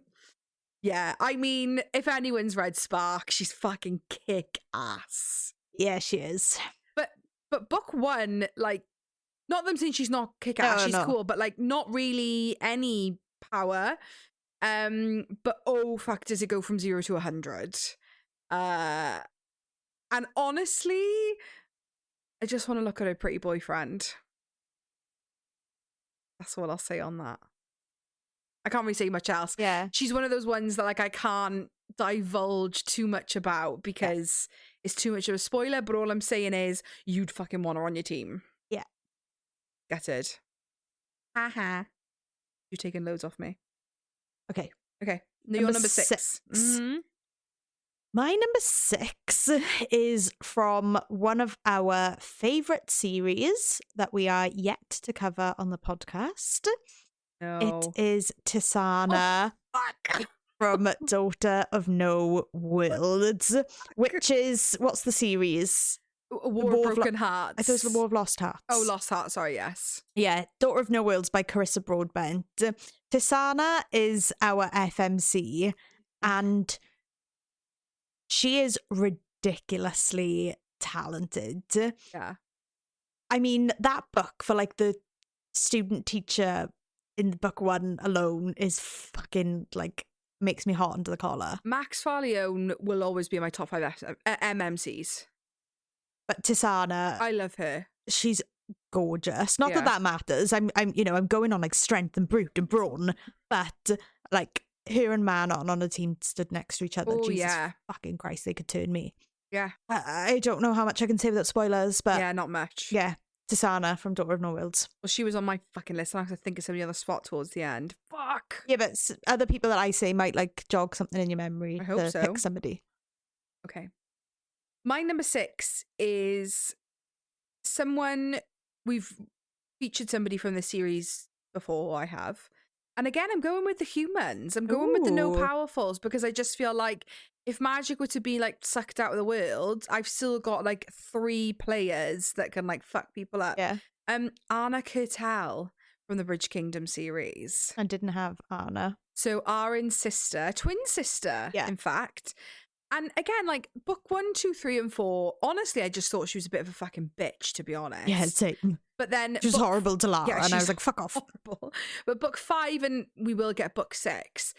Yeah, I mean, if anyone's read Spark, she's fucking kick ass. Yeah, she is. But book one, like, not them saying she's not kick ass, she's cool, but like not really any power. But oh fuck, does it go from 0 to 100? And honestly, I just want to look at her pretty boyfriend. That's what I'll say on that. I can't really say much else. Yeah. She's one of those ones that like I can't divulge too much about because it's too much of a spoiler, but all I'm saying is you'd fucking want her on your team. Yeah. Get it. Haha. You're taking loads off me. Okay. Okay. You're number 6. Mm-hmm. My number 6 is from one of our favourite series that we are yet to cover on the podcast. No. It is Tisana from Daughter of No Worlds, which is, what's the series? War of Broken Hearts. I thought it was the War of Lost Hearts. Oh, Lost Hearts, sorry, yes. Yeah, Daughter of No Worlds by Carissa Broadbent. Tisana is our FMC, and she is ridiculously talented. Yeah. I mean, that book for like the student teacher in book 1 alone is fucking like makes me hot under the collar. Max Farleone will always be in my top 5 MMCs. But Tisana, I love her. She's gorgeous. Not Yeah. that matters. I'm I'm going on like strength and brute and brawn, but like her and Manon on a team stood next to each other. Oh, Jesus yeah. fucking Christ, they could turn me. Yeah. I don't know how much I can say without spoilers, but Yeah, not much. yeah, Tisana from Daughter of No Worlds. Well, she was on my fucking list, and I have to think of somebody on the spot towards the end. Fuck. Yeah, but other people that I say might like jog something in your memory I hope to so. pick somebody. Okay. My number 6 is someone we've featured somebody from the series before. I have. And again, I'm going with the humans. I'm going with the no Ooh. powerfuls because I just feel like if magic were to be like sucked out of the world, I've still got like 3 players that can like fuck people up. Yeah. Anna Kurtel from the Bridge Kingdom series. I didn't have Anna. So Arin's sister, twin sister, Yeah. in fact. And again, like book 1, 2, 3, and 4, honestly, I just thought she was a bit of a fucking bitch, to be honest. Yeah, same. But then She was horrible to Lara, yeah, and I she's was like, fuck off. horrible. But book 5, and we will get book 6.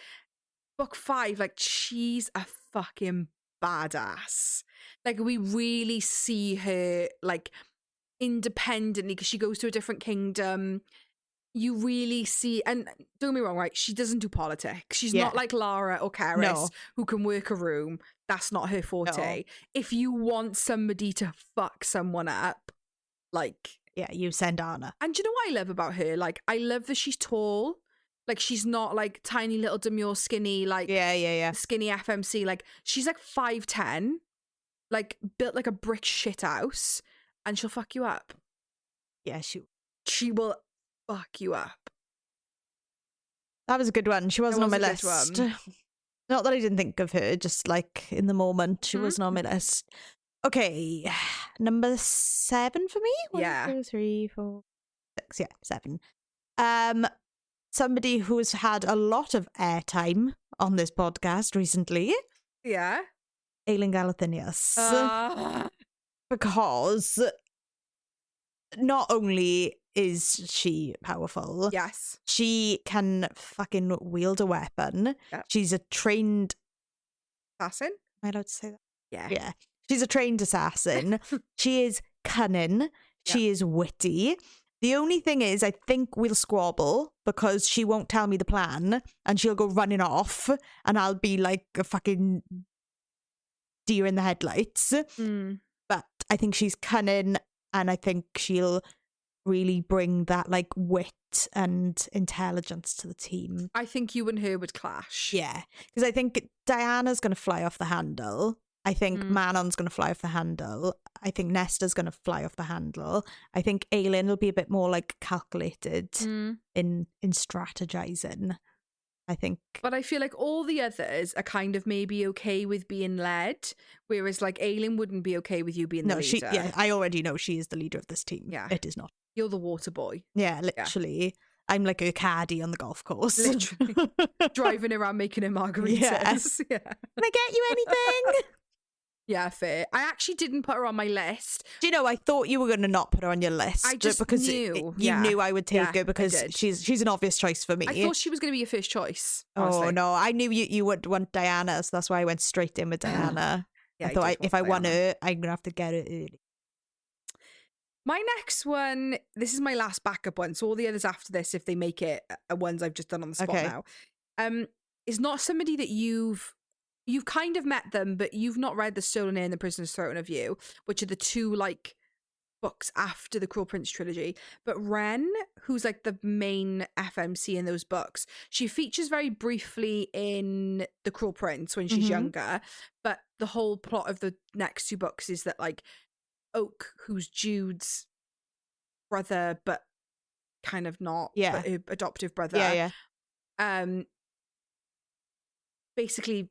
Book 5, like she's a fucking badass. Like we really see her like independently because she goes to a different kingdom. You really see, and don't get me wrong, right? She doesn't do politics. She's Yeah. not like Lara or Karis No. who can work a room. That's not her forte. If you want somebody to fuck someone up, like, Yeah, you send Anna. and do you know what I love about her? Like, I love that she's tall. Like, she's not like tiny little demure skinny, like Yeah. skinny FMC. Like, she's like 5'10", like built like a brick shit house, and she'll fuck you up. Yeah, She will fuck you up. that was a good one. She wasn't on my was a list. good one. Not that I didn't think of her, just like in the moment, she wasn't on my list. Okay, number 7 for me. 1, Yeah. 2, 3, 4, 6. Yeah, 7. Somebody who's had a lot of airtime on this podcast recently, Yeah. Aelin Galathynius, Ah. because not only is she powerful, Yes. she can fucking wield a weapon. Yep. She's a trained. Assassin? Am I allowed to say that? Yeah. Yeah. She's a trained assassin. She is cunning. She is witty. The only thing is, I think we'll squabble because she won't tell me the plan and she'll go running off and I'll be like a fucking deer in the headlights. Mm. But I think she's cunning and I think she'll really bring that like wit and intelligence to the team. I think you and her would clash. Yeah. Because I think Diana's going to fly off the handle. I think Mm. Manon's going to fly off the handle. I think Nesta's going to fly off the handle. I think Aelin will be a bit more like calculated Mm. in strategizing. I think. But I feel like all the others are kind of maybe okay with being led, whereas like Aileen wouldn't be okay with you being the No, leader. I already know she is the leader of this team. Yeah. It is not. You're the water boy. Yeah, literally. I'm like a caddy on the golf course. Literally. Driving around making him margaritas. Yes. Yeah. Can I get you anything? Yeah, fair. I actually didn't put her on my list. Do you know, I thought you were going to not put her on your list. I just because knew. You knew I would take Yeah, her I because did. she's an obvious choice for me. I thought she was going to be your first choice. Oh Honestly. no, I knew you would want Diana, so that's why I went straight in with Diana. Yeah, I thought did if I want Diana. her, I'm gonna have to get her early. My next one, this is my last backup one. So all the others after this, if they make it, are ones I've just done on the spot Okay. now. Is not somebody that you've kind of met them, but you've not read The Stolen Air and The Prisoner's Throat of You, which are the two like books after the Cruel Prince trilogy. But Ren, who's like the main FMC in those books, she features very briefly in The Cruel Prince when she's Mhm. younger. But the whole plot of the next two books is that like Oak, who's Jude's brother, but kind of not, Yeah. but her adoptive brother, Yeah. basically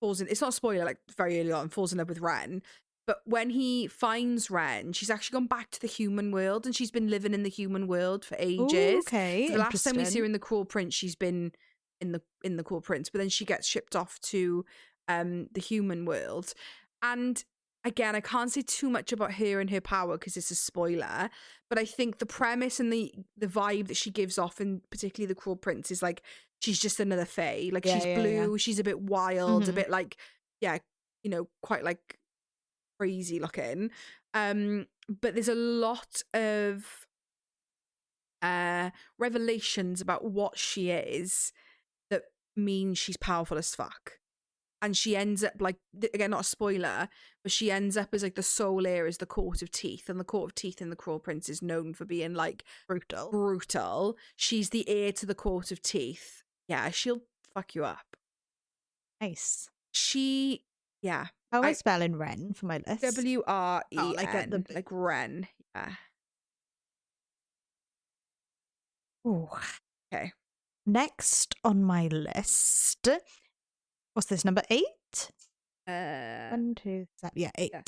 falls in, it's not a spoiler, like very early on, falls in love with Ren. But when he finds Ren, she's actually gone back to the human world, and she's been living in the human world for ages. Ooh, okay. So the last time we see her interesting. in the Cruel Prince, she's been in the Cruel Prince, but then she gets shipped off to the human world. And again, I can't say too much about her and her power because it's a spoiler, but I think the premise and the vibe that she gives off, and particularly the Cruel Prince, is like she's just another fae. Like Yeah, she's yeah, blue, she's a bit wild, a Mhm. bit like, yeah, you know, quite like crazy looking. But there's a lot of revelations about what she is that mean she's powerful as fuck. And she ends up like, again, not a spoiler, but she ends up as like the sole heir is the Court of Teeth, and the Court of Teeth in the Cruel Prince is known for being like brutal. She's the heir to the Court of Teeth. Yeah, she'll fuck you up. Nice. She, yeah. How am I spelling Ren for my list? WREN, like at the- like Ren. Yeah. Ooh. Okay. Next on my list, what's this, number 8? 1, 2, 3, yeah, 8. Yeah.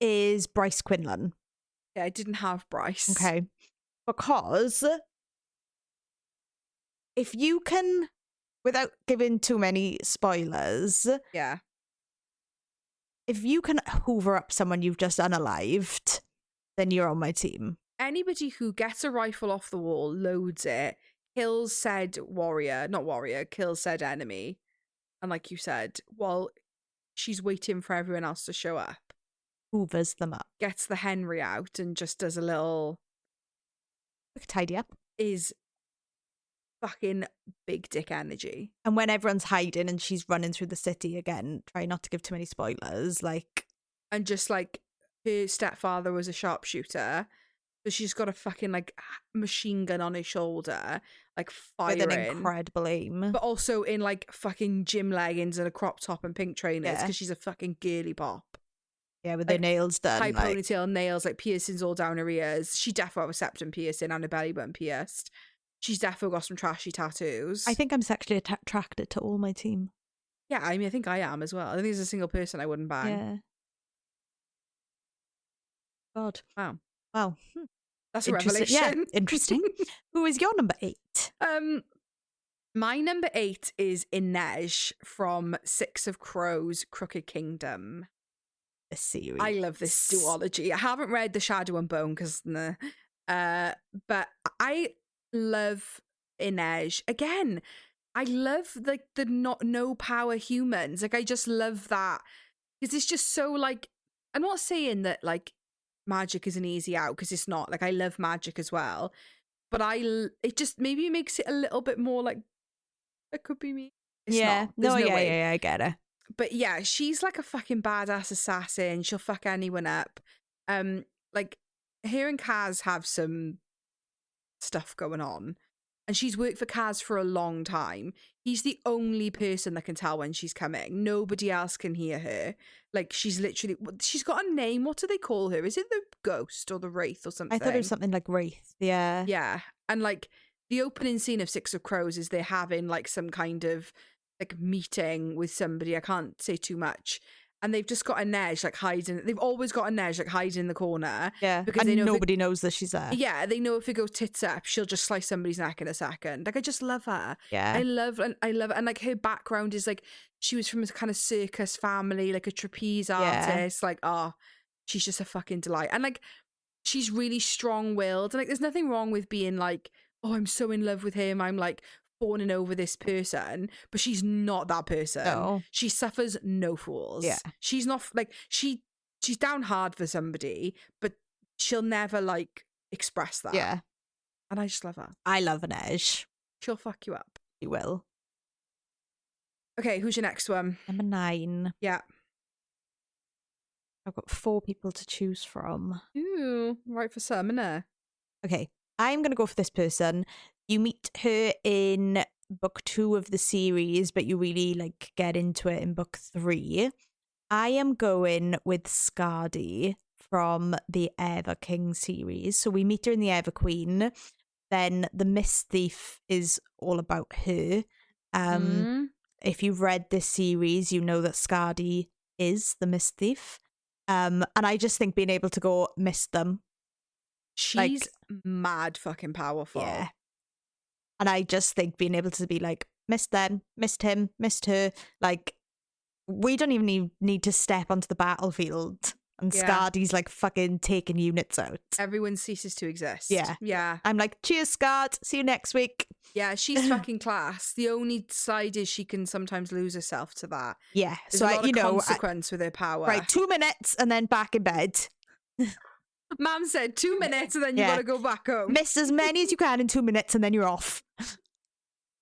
Is Bryce Quinlan. Yeah, I didn't have Bryce. Okay. Because if you can, without giving too many spoilers, Yeah. if you can hoover up someone you've just unalived, then you're on my team. Anybody who gets a rifle off the wall, loads it, kills said warrior, not warrior, kills said enemy, and like you said, while she's waiting for everyone else to show up, Hoovers them up. gets the Henry out and just does a little, Tidy up. is fucking big dick energy. And when everyone's hiding and she's running through the city again, try not to give too many spoilers, like... And just like, her stepfather was a sharpshooter, so she's got a fucking like machine gun on his shoulder, like firing. With an incredible aim. But also in like fucking gym leggings and a crop top and pink trainers, Yeah. because she's a fucking girly pop. Yeah, with like, their nails done. High like... ponytail, nails, like piercings all down her ears. She definitely have a septum piercing and a belly button pierced. She's definitely got some trashy tattoos. I think I'm sexually attracted to all my team. Yeah, I mean, I think I am as well. I think there's a single person I wouldn't bang. Yeah. God. Wow. Wow. That's a Interesting. Yeah, revelation. interesting. Who is your number 8? My number 8 is Inej from Six of Crows, Crooked Kingdom. The series. I love this duology. I haven't read The Shadow and Bone because nah. But I love Inej. Again, I love like the no power humans. Like I just love that. Because it's just so like, I'm not saying that like magic is an easy out, because it's not. Like I love magic as well. But it just maybe makes it a little bit more like, it could be me. It's yeah. not. There's no way. Yeah, I get it. But yeah, she's like a fucking badass assassin. She'll fuck anyone up. Like her and Kaz have some stuff going on, and she's worked for Kaz for a long time. He's the only person that can tell when she's coming. Nobody else can hear her. Like she's got a name. What do they call her? Is it the ghost or the wraith or something? I thought it was something like Wraith. Yeah. Yeah, and like the opening scene of Six of Crows is they're having like some kind of like meeting with somebody. I can't say too much. And they've just got aNej like hiding. They've always got a Nej like hiding in the corner. Yeah, because and they know nobody knows that she's there. Yeah, they know if it goes tits up, she'll just slice somebody's neck in a second. Like I just love her. Yeah. I love it, and like her background is like she was from a kind of circus family, like a trapeze artist. Like, oh, she's just a fucking delight. And like she's really strong-willed. And like there's nothing wrong with being like, oh, I'm so in love with him. I'm like fawning over this person, but she's not that person. No. She suffers no fools. Yeah. She's not like she's down hard for somebody, but she'll never like express that. Yeah. And I just love her. I love an edge. She'll fuck you up. She will. Okay, who's your next one? Number 9. Yeah. I've got 4 people to choose from. Ooh, right for some, innit? Okay, I'm going to go for this person. You meet her in book 2 of the series, but you really like get into it in book 3. I am going with Skadi from the Ever King series. So we meet her in the Ever Queen. Then the Mist Thief is all about her. If you've read this series, you know that Skadi is the Mist Thief. And I just think being able to go mist them. She's mad fucking powerful. Yeah. And I just think being able to be like, missed them, missed him, missed her. Like, we don't even need to step onto the battlefield. And Skadi's like fucking taking units out. Everyone ceases to exist. Yeah. Yeah. I'm like, cheers, Skad. See you next week. Yeah, she's fucking class. The only side is she can sometimes lose herself to that. Yeah. There's a lot of consequence with her power. Right, 2 minutes and then back in bed. Mum said 2 minutes and then you gotta go back home. Miss as many as you can in 2 minutes and then you're off.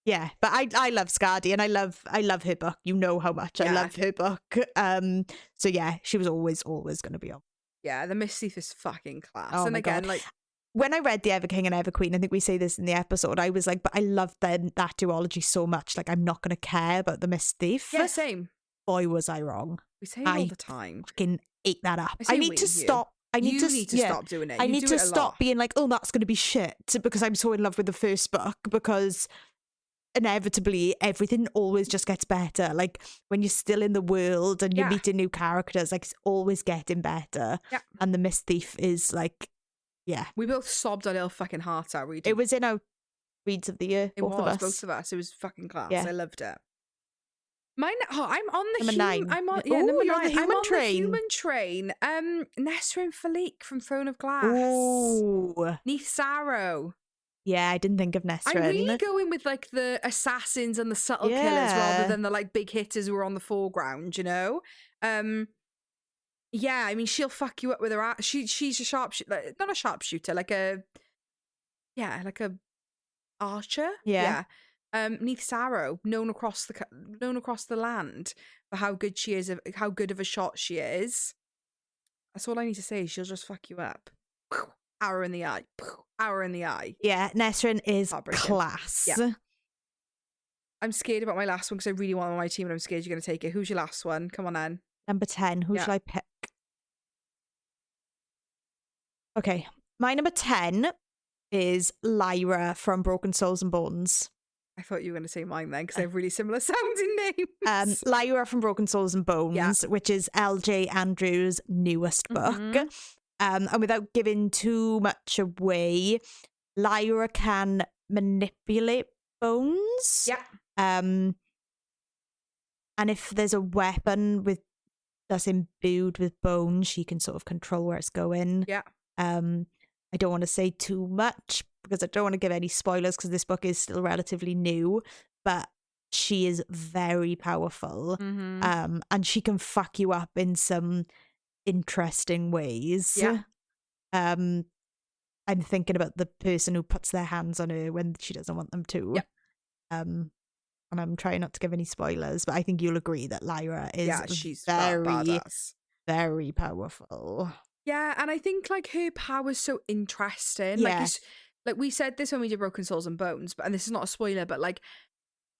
Yeah, but I love Skadi and I love her book. You know how much I love her book. So yeah, she was always gonna be on. Yeah, the Mist Thief is fucking class. Oh and my again, God. like when I read the Ever King and Ever Queen, I think we say this in the episode, I was like, but I love that duology so much. Like, I'm not going to care about the Mist Thief. Yeah, same. Boy, was I wrong. We say it all the time. Fucking ate that up. I need to stop. You need to stop doing it. I need to stop being like, oh, that's going to be shit because I'm so in love with the first book, because inevitably everything always just gets better. Like when you're still in the world and you're meeting new characters, like it's always getting better. Yeah. And the Mist Thief is like, yeah. We both sobbed our little fucking hearts out reading. It was in our reads of the year. Both of us. It was fucking class. Yeah. I loved it. Mine. Oh, I'm on the number 9. I'm on. Ooh, Yeah, number you're 9. on the human I'm train. on the human train. Nesrin Falik from Throne of Glass. Ooh. Neath Sarrow. Yeah, I didn't think of Nesrin. I'm really going with like the assassins and the subtle killers rather than the like big hitters who are on the foreground. You know. Yeah, I mean, she'll fuck you up with her. She's a sharpshooter, like, not a sharpshooter, like a archer. Yeah. Neath Sarrow, known across the land for how good she is, how good of a shot she is. That's all I need to say. She'll just fuck you up. Arrow in the eye. Arrow in the eye. Yeah, Nesrin is class. Yeah. I'm scared about my last one because I really want on my team and I'm scared you're going to take it. Who's your last one? Come on, Anne. Number 10. Who shall I pick? Okay. My number 10 is Lyra from Broken Souls and Bones. I thought you were going to say mine then because they have really similar sounding names. Lyra from Broken Souls and Bones, which is LJ Andrews' newest book. And without giving too much away, Lyra can manipulate bones. Yeah. And if there's a weapon that's imbued with bone, she can sort of control where it's going. Yeah. I don't want to say too much because I don't want to give any spoilers because this book is still relatively new, but she is very powerful. And she can fuck you up in some interesting ways. Yeah. I'm thinking about the person who puts their hands on her when she doesn't want them to. Yeah. And I'm trying not to give any spoilers, but I think you'll agree that Lyra is she's very, badass. very powerful. Yeah, and I think like her power's so interesting. Yeah. Like we said this when we did Broken Souls and Bones, and this is not a spoiler, but like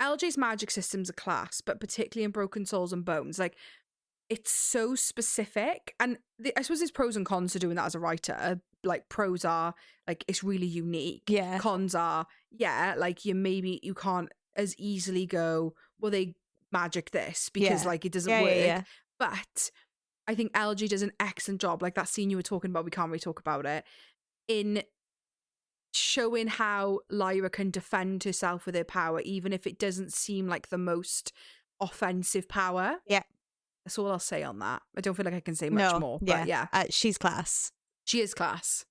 LJ's magic system's a class, but particularly in Broken Souls and Bones, like it's so specific. And I suppose there's pros and cons to doing that as a writer. like pros are like it's really unique. Yeah. Cons are, yeah, like you can't as easily go, well, they magic this because Yeah. like it doesn't Yeah, work. yeah, yeah. But I think LG does an excellent job, like that scene you were talking about, we can't really talk about it, in showing how Lyra can defend herself with her power, even if it doesn't seem like the most offensive power. Yeah. That's all I'll say on that. I don't feel like I can say much No. more, Yeah. but yeah, She's class. she is class.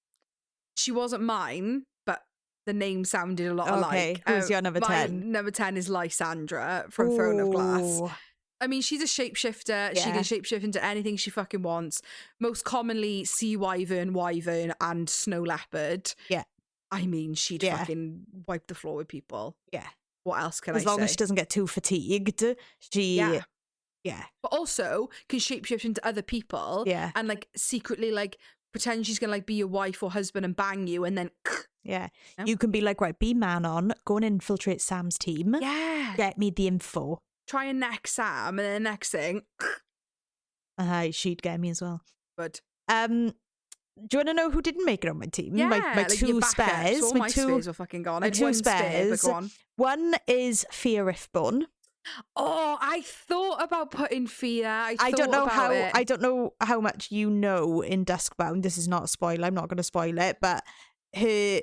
She wasn't mine, but the name sounded a lot Okay. alike. Who's your number my 10? number 10 is Lysandra from Throne of Glass. Ooh. I mean, she's a shapeshifter. She Yeah. can shapeshift into anything she fucking wants. Most commonly, sea wyvern, and snow leopard. Yeah. I mean, she'd Yeah. fucking wipe the floor with people. Yeah. What else can I say? As long as she doesn't get too fatigued, Yeah. Yeah. But also can shapeshift into other people. Yeah. And like secretly like pretend she's gonna like be your wife or husband and bang you and then Yeah. No? You can be like, right, be Manon, go and infiltrate Sam's team. yeah. Get me the info. Try and neck Sam and then the next thing. She'd get me as well. But Do you want to know who didn't make it on my team? yeah, my like two your backups. spares. All my spares were fucking gone. I my had two one spare, but spares. go on. One is Fia Riftborn. Oh, I thought about putting Fia. I don't know how it. I don't know how much you know in Duskbound. This is not a spoiler. I'm not going to spoil it, but her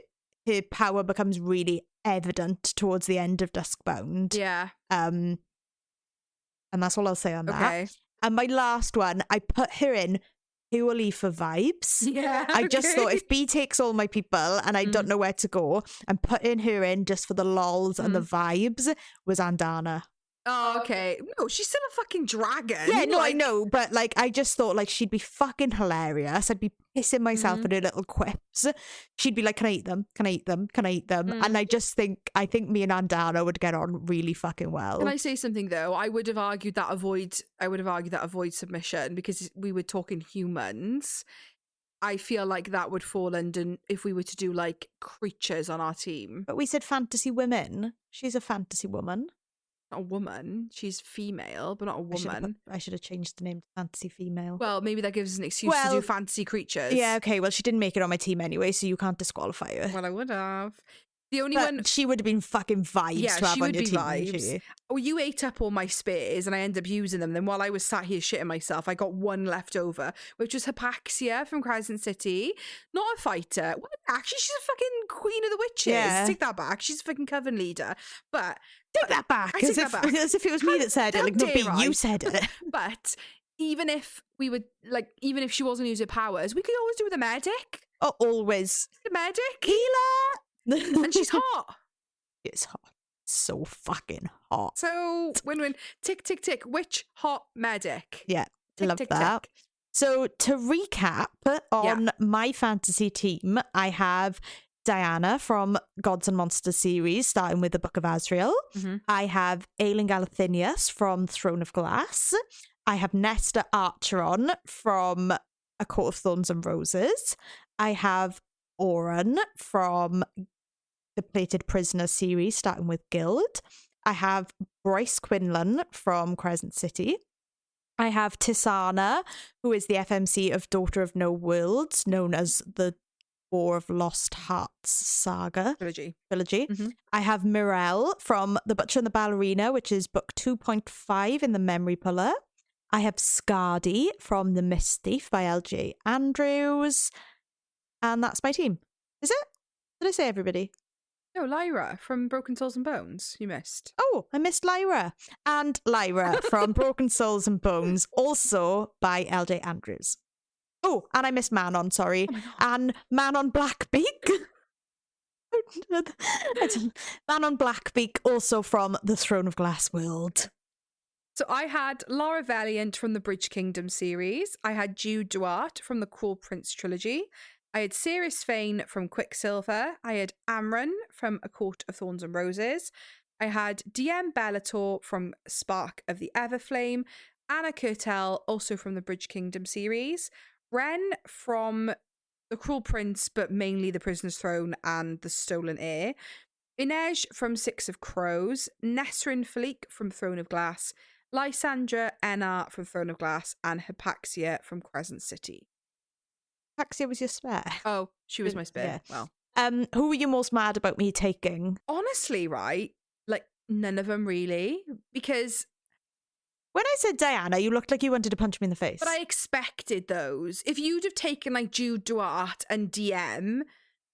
power becomes really evident towards the end of Duskbound. Yeah. And that's all I'll say on that. Okay. And my last one, I put her in purely for vibes. Yeah. I just okay. thought if B takes all my people and I don't know where to go, I'm putting her in just for the lols and the vibes was Andana. Oh, okay. No, she's still a fucking dragon. Yeah, no, I like- know, but like I just thought like she'd be fucking hilarious. I'd be pissing myself at her little quips. She'd be like, "Can I eat them? Can I eat them? Can I eat them?" And I think me and Andana would get on really fucking well. Can I say something though? I would have argued that avoid submission because we were talking humans. I feel like that would fall under if we were to do like creatures on our team. But we said fantasy women. She's a fantasy woman. Not a woman. She's female, but not a woman. I should have changed the name to fantasy female. Well, maybe that gives us an excuse to Well, do fantasy creatures. Yeah, okay. Well, she didn't make it on my team anyway, so you can't disqualify her. Well, I would have. The only But one. she would have been fucking vibes Yeah, to have she on would your be team. vibes. wouldn't she? Oh, you ate up all my spares and I ended up using them. Then while I was sat here shitting myself, I got one left over, which was Hypaxia from Crescent City. Not a fighter. Well, actually, she's a fucking queen of the witches. Yeah. Take that back. She's a fucking coven leader. But Take that back. I take As that if, back. as if it was me that said it. How Like, no, B, dare I? you said it. but even if we would even if she wasn't using powers, we could always do the medic. Oh, always. The medic. Healer. And she's hot. It's hot. So fucking hot. So win-win. Tick, tick, tick. Which hot medic? Yeah, Tick, love tick, that. tick. So to recap on my fantasy team, I have Diana from Gods and Monsters series, starting with the Book of Azrael. Mhm. I have Aelin Galathynius from Throne of Glass. I have Nesta Archeron from A Court of Thorns and Roses. I have Oren from the Plated Prisoner series, starting with Guild. I have Bryce Quinlan from Crescent City. I have Tisana, who is the FMC of Daughter of No Worlds, known as the War of Lost Hearts saga Trilogy. trilogy. Mhm. I have Mirelle from The Butcher and the Ballerina, which is book 2.5 in the Memory Puller. I have Scardy from The Mist Thief by LJ Andrews. And that's my team. Is it? Did I say everybody? No, Lyra from Broken Souls and Bones. You missed. Oh, I missed Lyra. And Lyra from Broken Souls and Bones, also by LJ Andrews. Oh, and I missed Manon, sorry. And Manon Blackbeak. Manon Blackbeak, also from the Throne of Glass world. So I had Lara Valiant from the Bridge Kingdom series. I had Jude Duarte from the Cruel Prince trilogy. I had Ceres Fane from Quicksilver. I had Amron from A Court of Thorns and Roses. I had DM Bellator from Spark of the Everflame. Anna Kurtel, also from the Bridge Kingdom series. Ren from The Cruel Prince, but mainly The Prisoner's Throne and The Stolen Heir. Inej from Six of Crows. Nesrin Falik from Throne of Glass. Lysandra Enar from Throne of Glass. And Hypaxia from Crescent City. Taxia was your spare. Oh, she was my spare. Yeah. Well, Who were you most mad about me taking? honestly, right? Like, none of them really. Because, When I said Diana, you looked like you wanted to punch me in the face. but I expected those. If you'd have taken like Jude Duarte and DM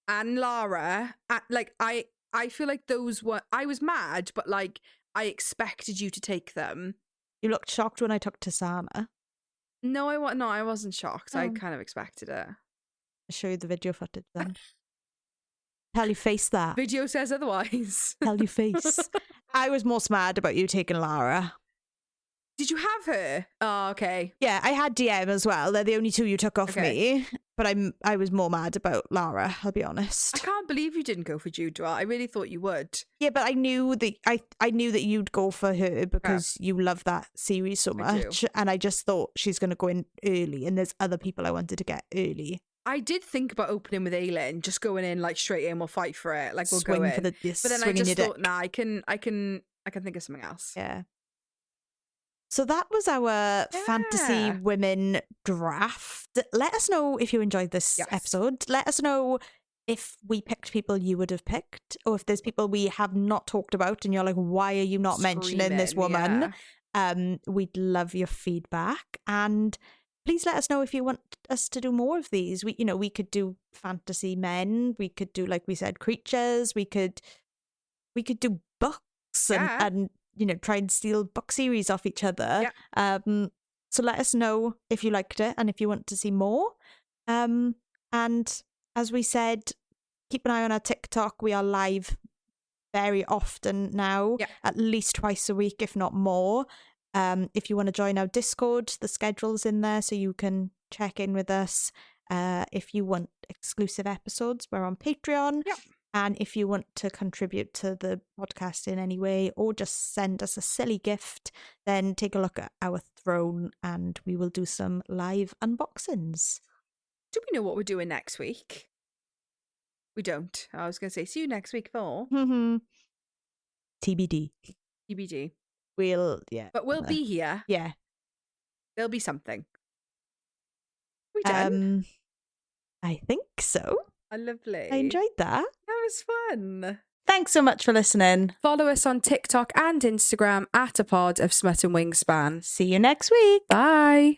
and Lara, like, I feel like those were, I was mad, but like, I expected you to take them. You looked shocked when I took Tasana. No, I wasn't shocked. I Oh. kind of expected it. I'll show you the video footage then. Tell your face that. Video says otherwise. Tell your face. I was most mad about you taking Lara. Did you have her? Oh, okay. Yeah, I had DM as well. They're the only two you took off Okay. me. But I was more mad about Lara, I'll be honest. I can't believe you didn't go for Jude Duarte. I really thought you would. Yeah, but I knew that I knew that you'd go for her because you love that series so I do. much. And I just thought she's gonna go in early and there's other people I wanted to get early. I did think about opening with Aelin, just going in like straight in, we'll fight for it. Like we'll Swing go for in. the But then I swinging just your thought, dick. nah, I can think of something else. Yeah. So that was our fantasy Yeah. women draft. Let us know if you enjoyed this Yes. episode. Let us know if we picked people you would have picked, or if there's people we have not talked about and you're like, why are you not mentioning this Screaming, woman? yeah. We'd love your feedback, and please let us know if you want us to do more of these. We could do fantasy men, we could do, like we said, creatures, we could do books Yeah. and try and steal book series off each other. So let us know if you liked it and if you want to see more. And as we said, keep an eye on our TikTok. We are live very often now, at least twice a week, if not more. If you want to join our Discord, the schedule's in there so you can check in with us. If you want exclusive episodes, we're on Patreon. And if you want to contribute to the podcast in any way or just send us a silly gift, then take a look at our throne and we will do some live unboxings. Do we know what we're doing next week? We don't. I was going to say, see you next week for TBD. TBD. But we'll be here. Yeah. There'll be something. We done? I think so. Oh, lovely. I enjoyed that. That was fun. Thanks so much for listening. Follow us on TikTok and Instagram at A Pod of Smut and Wingspan. See you next week. Bye.